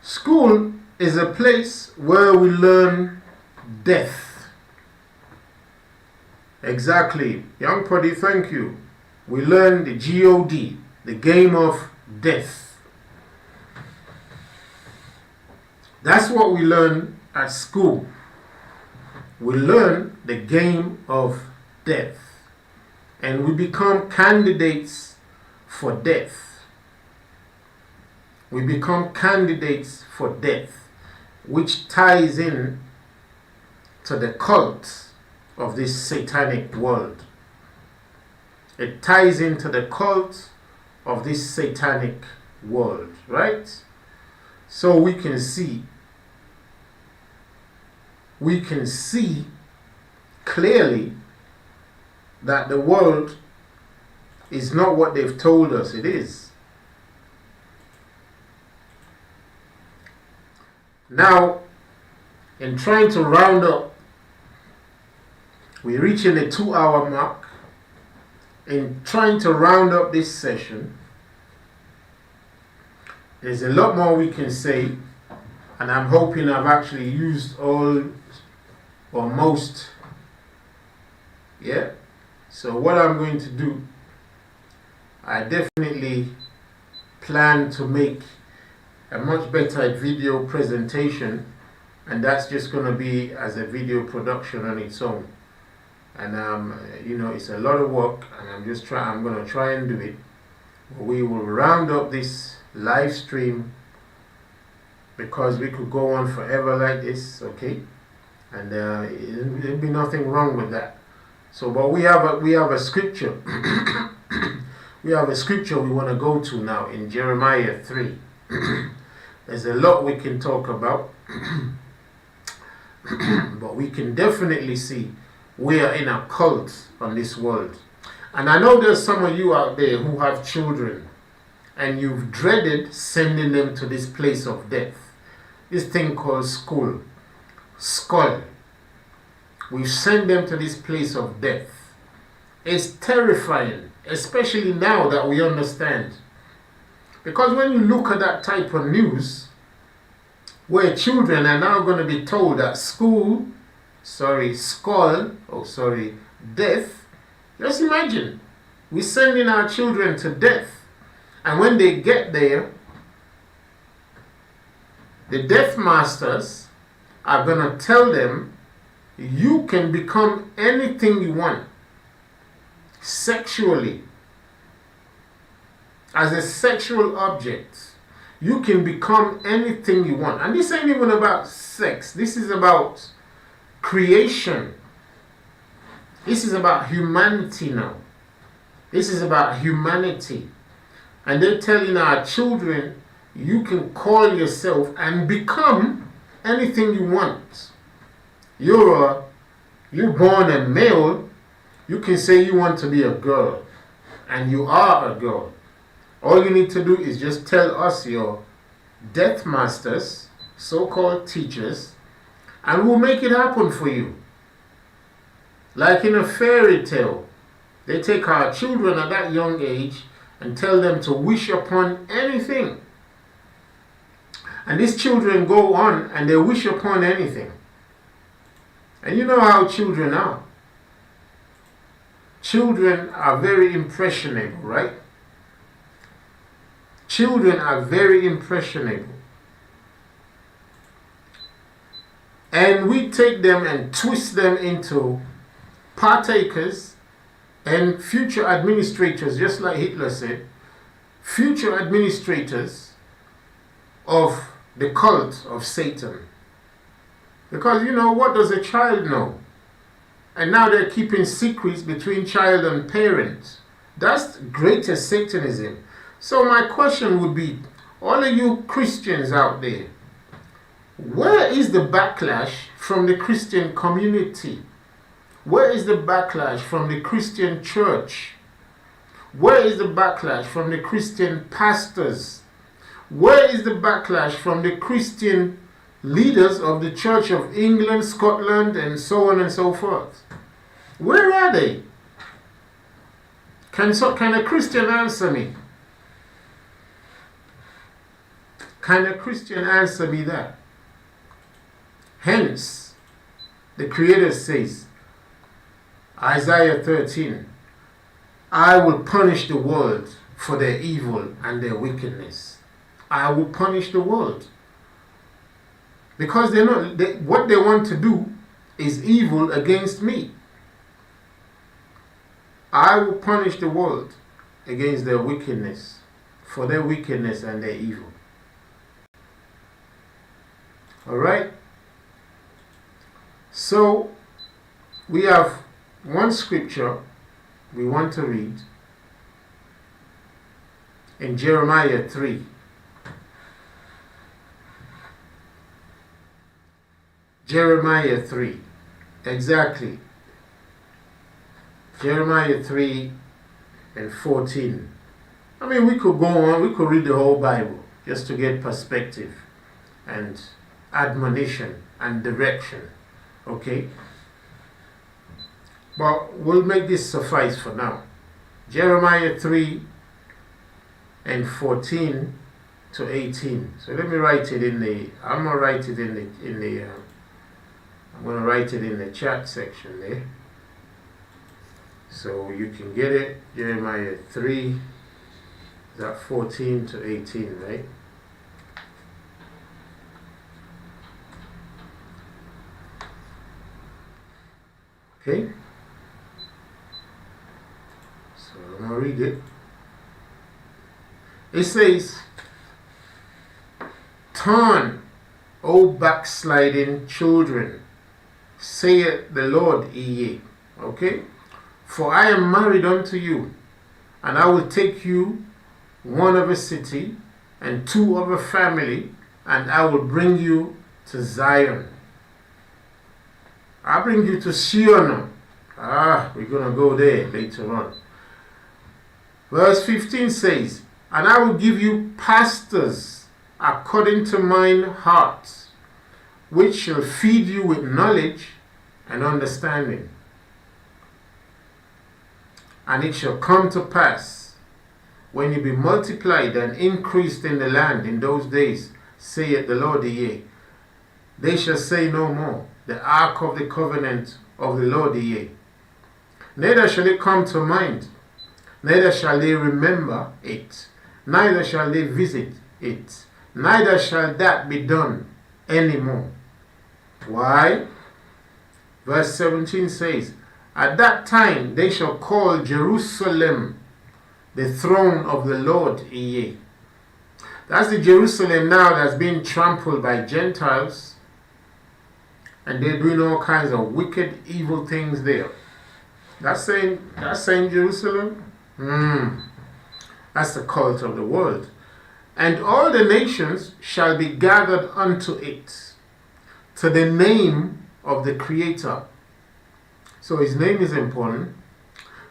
School is a place where we learn death. Exactly. Young Puddy, thank you. We learn the G.O.D, the game of death. That's what we learn at school. We learn the game of death. And we become candidates for death. We become candidates for death, which ties in to the cult of this satanic world. It ties into the cult of this satanic world, right? So we can see clearly that the world is not what they've told us it is. Now, in trying to round up, we're reaching the 2-hour mark. In trying to round up this session, there's a lot more we can say, and I'm hoping I've actually used all or most. Yeah? So what I'm going to do, I definitely plan to make a much better video presentation, and that's just going to be as a video production on its own. And you know, it's a lot of work, and I'm going to try and do it. We will round up this live stream because we could go on forever like this, okay? And there'd be nothing wrong with that. So, but we have a scripture. We have a scripture we want to go to now in Jeremiah 3. There's a lot we can talk about, but we can definitely see we are in a cult on this world. And I know there's some of you out there who have children and you've dreaded sending them to this place of death. This thing called school. Skull. We send them to this place of death. It's terrifying, especially now that we understand. Because when you look at that type of news, where children are now going to be told that death, just imagine, we're sending our children to death. And when they get there, the death masters are going to tell them, you can become anything you want sexually. As a sexual object, you can become anything you want. And this ain't even about sex. This is about creation. This is about humanity now. This is about humanity. And they're telling our children, you can call yourself and become anything you want. You're born a male, you can say you want to be a girl. And you are a girl. All you need to do is just tell us your death masters, so-called teachers, and we'll make it happen for you. Like in a fairy tale, they take our children at that young age and tell them to wish upon anything. And these children go on and they wish upon anything. And you know how children are. Children are very impressionable, right? Children are very impressionable. And we take them and twist them into partakers and future administrators, just like Hitler said, future administrators of the cult of Satan. Because, you know, what does a child know? And now they're keeping secrets between child and parent. That's greater Satanism. So my question would be, all of you Christians out there, where is the backlash from the Christian community? Where is the backlash from the Christian church? Where is the backlash from the Christian pastors? Where is the backlash from the Christian leaders of the Church of England, Scotland, and so on and so forth? Where are they? Can a Christian answer me? Can a Christian answer me that? Hence, the Creator says, Isaiah 13, I will punish the world for their evil and their wickedness. I will punish the world. Because what they want to do is evil against me. I will punish the world against their wickedness, for their wickedness and their evil. Alright? So, we have one scripture we want to read in Jeremiah 3. Jeremiah 3. Exactly. Jeremiah 3 and 14. I mean, we could go on, we could read the whole Bible just to get perspective and admonition and direction. Okay? But we'll make this suffice for now. Jeremiah 3 and 14 to 18. So let me write it in the, I'm going to write it in the chat section there. So you can get it. Jeremiah 3, is that 14 to 18, right? Okay. So I'm going to read it. It says, turn, O backsliding children, saith the Lord ye. Okay? For I am married unto you, and I will take you one of a city and two of a family, and I will bring you to Zion. I'll bring you to Sion. We're going to go there later on. Verse 15 says, and I will give you pastors according to mine heart, which shall feed you with knowledge and understanding. And it shall come to pass, when you be multiplied and increased in the land in those days, saith the Lord yea, they shall say no more, the ark of the covenant of the Lord yea. Neither shall it come to mind, neither shall they remember it, neither shall they visit it, neither shall that be done any more. Why? Verse 17 says, at that time they shall call Jerusalem the throne of the Lord yea. That's the Jerusalem now that's being trampled by Gentiles, and they're doing all kinds of wicked, evil things there. That's saying Jerusalem? That's the cult of the world. And all the nations shall be gathered unto it, to the name of the Creator. So his name is important.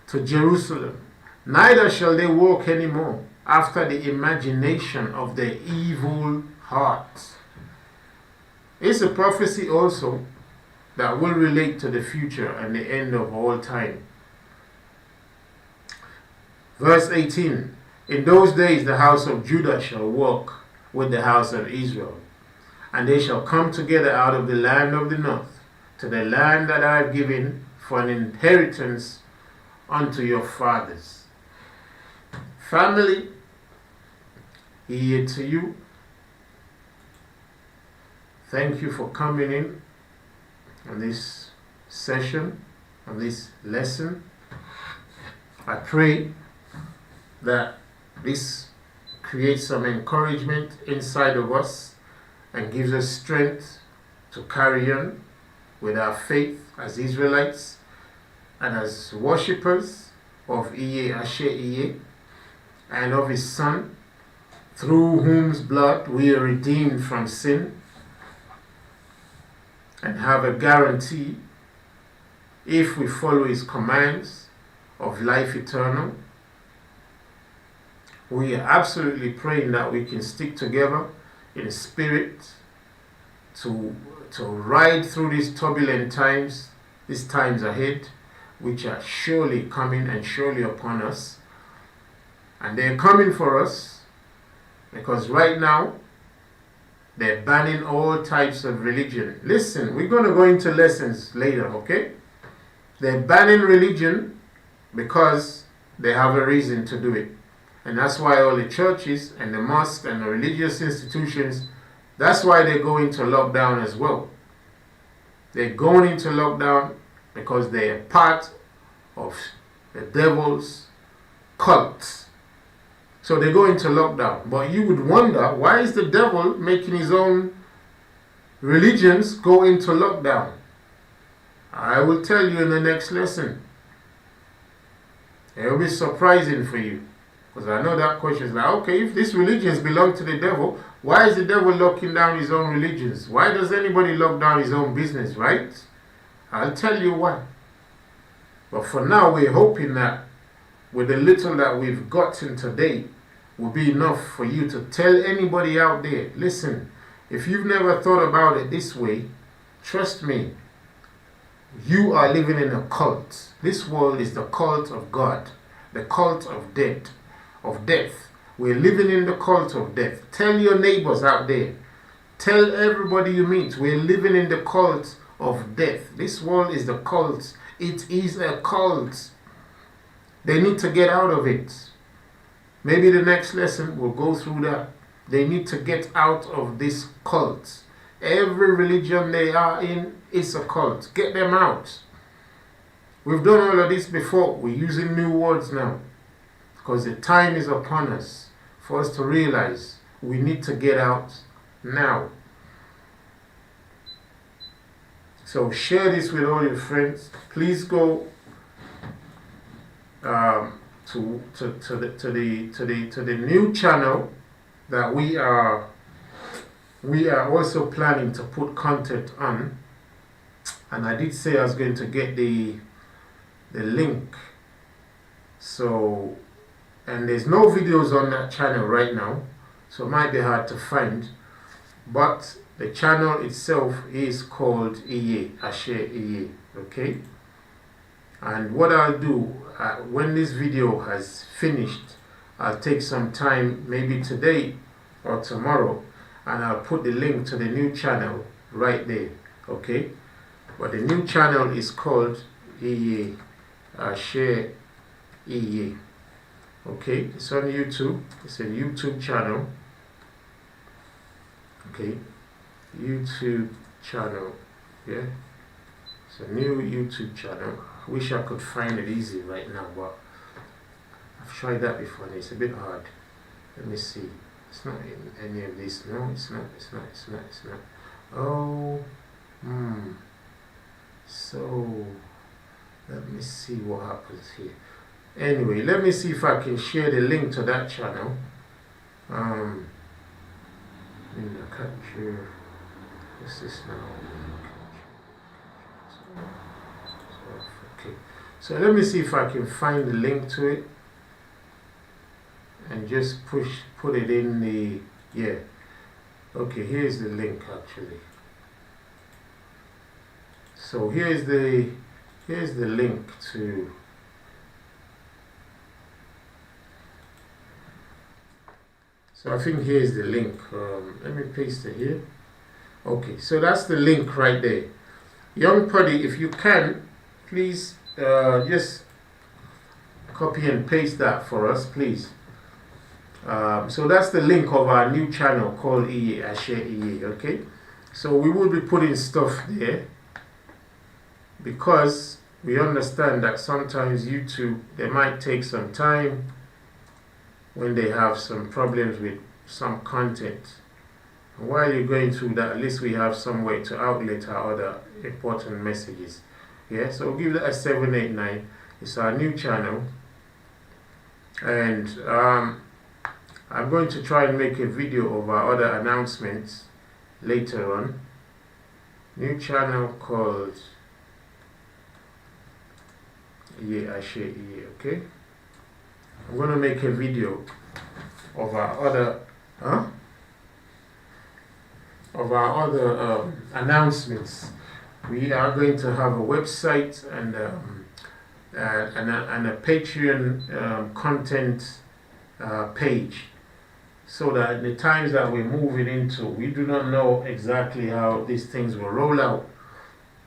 To Jerusalem. Neither shall they walk any more after the imagination of their evil hearts. It's a prophecy also that will relate to the future and the end of all time. Verse 18, in those days the house of Judah shall walk with the house of Israel, and they shall come together out of the land of the north, to the land that I have given for an inheritance unto your fathers. Family, here to you. Thank you for coming in on this session, on this lesson. I pray that this creates some encouragement inside of us and gives us strength to carry on with our faith as Israelites and as worshippers of Iye Asher Iye and of his Son, through whose blood we are redeemed from sin and have a guarantee, if we follow his commands, of life eternal. We are absolutely praying that we can stick together in spirit to ride through these turbulent times, these times ahead, which are surely coming and surely upon us. And they're coming for us because right now they're banning all types of religion. Listen, we're going to go into lessons later, okay? They're banning religion because they have a reason to do it. And that's why all the churches and the mosques and the religious institutions, that's why they go into lockdown as well. They're going into lockdown because they're part of the devil's cult. So they go into lockdown. But you would wonder, why is the devil making his own religions go into lockdown? I will tell you in the next lesson. It will be surprising for you. Because I know that question is like, okay, if these religions belong to the devil, why is the devil locking down his own religions? Why does anybody lock down his own business, right? I'll tell you why. But for now, we're hoping that with the little that we've gotten today will be enough for you to tell anybody out there, listen, if you've never thought about it this way, trust me, you are living in a cult. This world is the cult of God, the cult of death. We're living in the cult of death. Tell your neighbors out there. Tell everybody you meet. We're living in the cult of death. This world is the cult. It is a cult. They need to get out of it. Maybe the next lesson will go through that. They need to get out of this cult. Every religion they are in is a cult. Get them out. We've done all of this before. We're using new words now. Because the time is upon us for us to realize we need to get out now. So share this with all your friends. Please go to the new channel that we are also planning to put content on. And I did say I was going to get the link. So, and there's no videos on that channel right now, so it might be hard to find. But the channel itself is called Iye, Ashe Iye, okay? And what I'll do, when this video has finished, I'll take some time, maybe today or tomorrow, and I'll put the link to the new channel right there, okay? But the new channel is called Iye, Ashe Iye, okay? It's on YouTube. It's a YouTube channel, okay? YouTube channel, yeah? It's a new YouTube channel. I wish I could find it easy right now, but I've tried that before and it's a bit hard. Let me see. It's not in any of this. No, it's not. Oh, so let me see what happens here. Anyway, let me see if I can share the link to that channel. In the capture. What's this now? Okay. So let me see if I can find the link to it and just put it in the, yeah. Okay, here's the link actually. So here's the link to, so I think here's the link. Let me paste it here. Okay, so that's the link right there. Young Puddy, if you can, please just copy and paste that for us, please. So that's the link of our new channel called Iye, Ashe Iye, okay? So we will be putting stuff there because we understand that sometimes YouTube, they might take some time when they have some problems with some content. And while you're going through that, at least we have some way to outlet our other important messages. Yeah, so we'll give that a 789. It's our new channel. And I'm going to try and make a video of our other announcements later on. New channel called Iye, Ashe Iye, okay? I'm going to make a video of our other announcements. We are going to have a website and a Patreon content page, so that in the times that we're moving into, we do not know exactly how these things will roll out.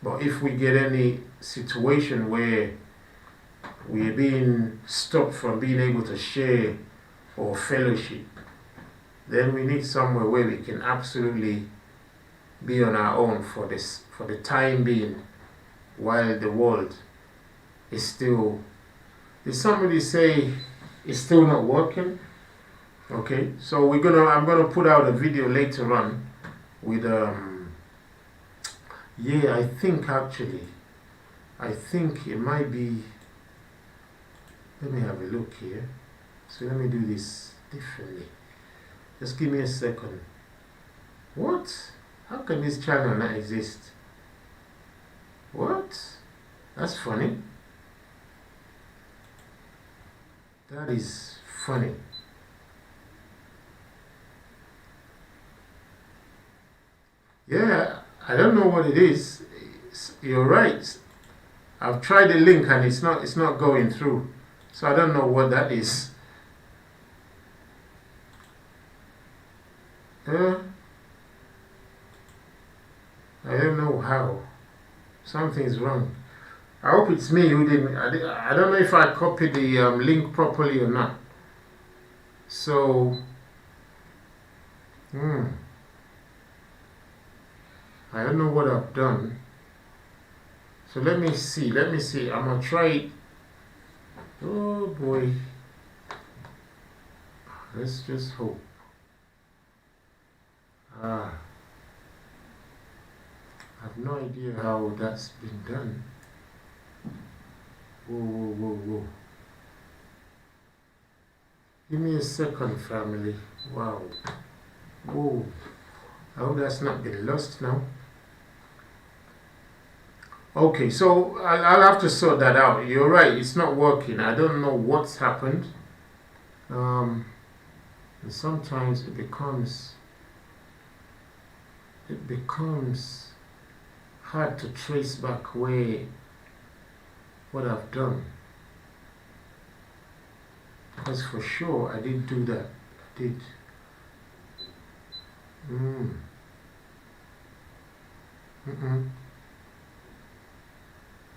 But if we get any situation where we're being stopped from being able to share or fellowship, then we need somewhere where we can absolutely be on our own for the time being, while the world is still, did somebody say it's still not working? Okay, so I'm gonna put out a video later on with yeah, I think it might be, let me have a look here. So let me do this differently. Just give me a second. What? How can this channel not exist? What? That's funny. That is funny. Yeah, I don't know what it is. You're right. I've tried the link and it's not going through. So I don't know what that is. I don't know how. Something's wrong. I hope it's me who didn't. I don't know if I copied the link properly or not. So, I don't know what I've done. So let me see. I'm gonna try it. Oh boy. Let's just hope. I have no idea how that's been done. Whoa. Give me a second, family. Wow. Whoa. I hope that's not been lost now. Okay, so I'll have to sort that out. You're right, it's not working. I don't know what's happened. And sometimes it becomes hard to trace back what I've done. Because for sure I did do that. I did.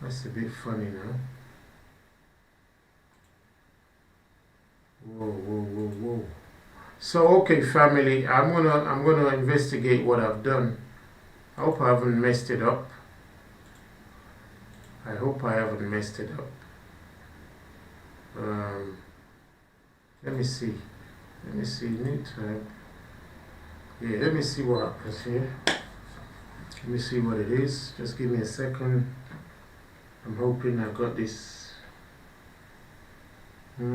That's a bit funny now. Whoa. So okay, family, I'm gonna investigate what I've done. I hope I haven't messed it up. Let me see. New tab. Yeah, let me see what happens here. Let me see what it is. Just give me a second. I'm hoping I got this. Give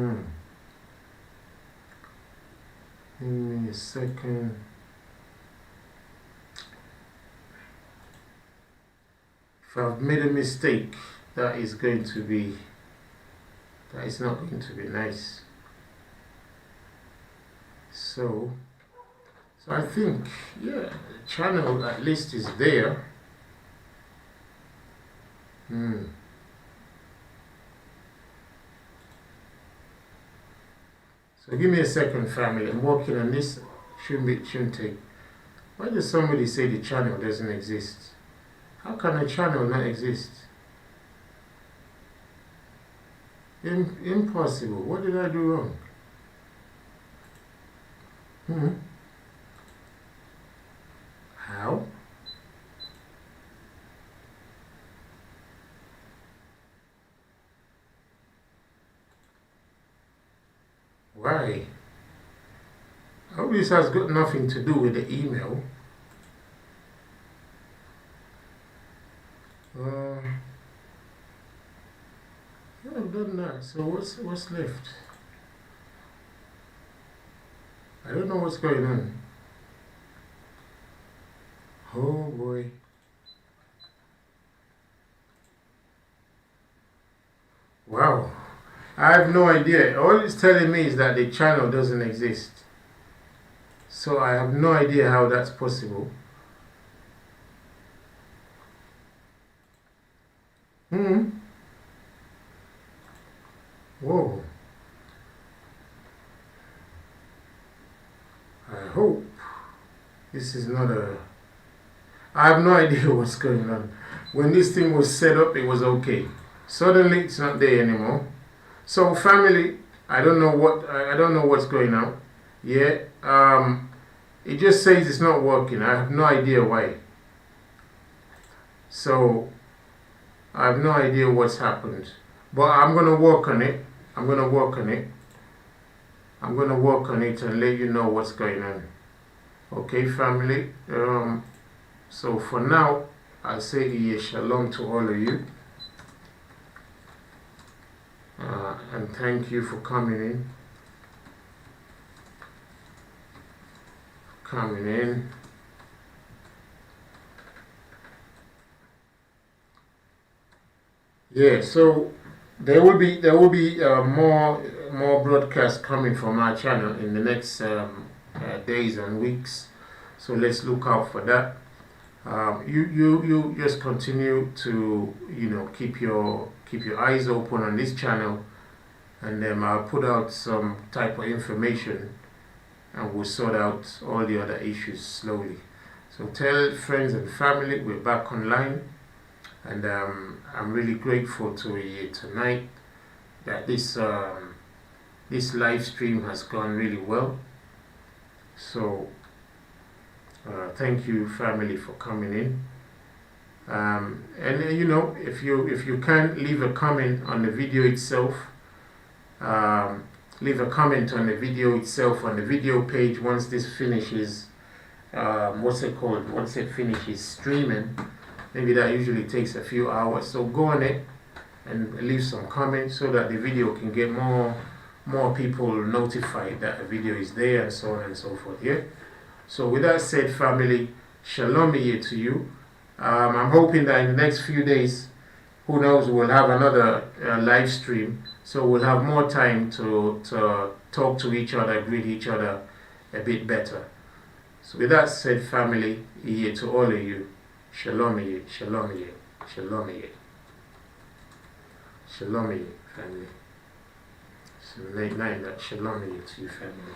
me a second. If I've made a mistake, that is not going to be nice. So I think, yeah, the channel at least is there. So give me a second, family. I'm working on this. Shouldn't take. Why does somebody say the channel doesn't exist? How can a channel not exist? Impossible. What did I do wrong? How? Why? I hope this has got nothing to do with the email. Yeah, I've done that. So what's left? I don't know what's going on. Oh boy. Wow. I have no idea. All it's telling me is that the channel doesn't exist. So I have no idea how that's possible. Whoa. I hope this is not a... I have no idea what's going on. When this thing was set up, it was okay. Suddenly, it's not there anymore. So, family, I don't know what's going on. Yeah, it just says it's not working. I have no idea why. So, I have no idea what's happened. But I'm gonna work on it. I'm gonna work on it and let you know what's going on. Okay, family. So for now, I'll say shalom to all of you. And thank you for coming in. Yeah, so there will be more broadcasts coming from our channel in the next days and weeks. So let's look out for that. You just continue to keep your eyes open on this channel, and then I'll put out some type of information, and we'll sort out all the other issues slowly. So tell friends and family we're back online, and I'm really grateful to you tonight that this live stream has gone really well. So thank you, family, for coming in. And if you can, leave a comment on the video itself. Leave a comment on the video itself on the video page once this finishes. Once it finishes streaming, Maybe that usually takes a few hours. So go on it and leave some comments so that the video can get more people notified that a video is there, and so on and so forth. Yeah. So with that said, family, shalom here to you. I'm hoping that in the next few days, who knows, we'll have another live stream, so we'll have more time to talk to each other, greet each other a bit better. So with that said, family, here to all of you, shalom here, shalom here, shalom here, shalom here, family. So name that shalom here to you, family.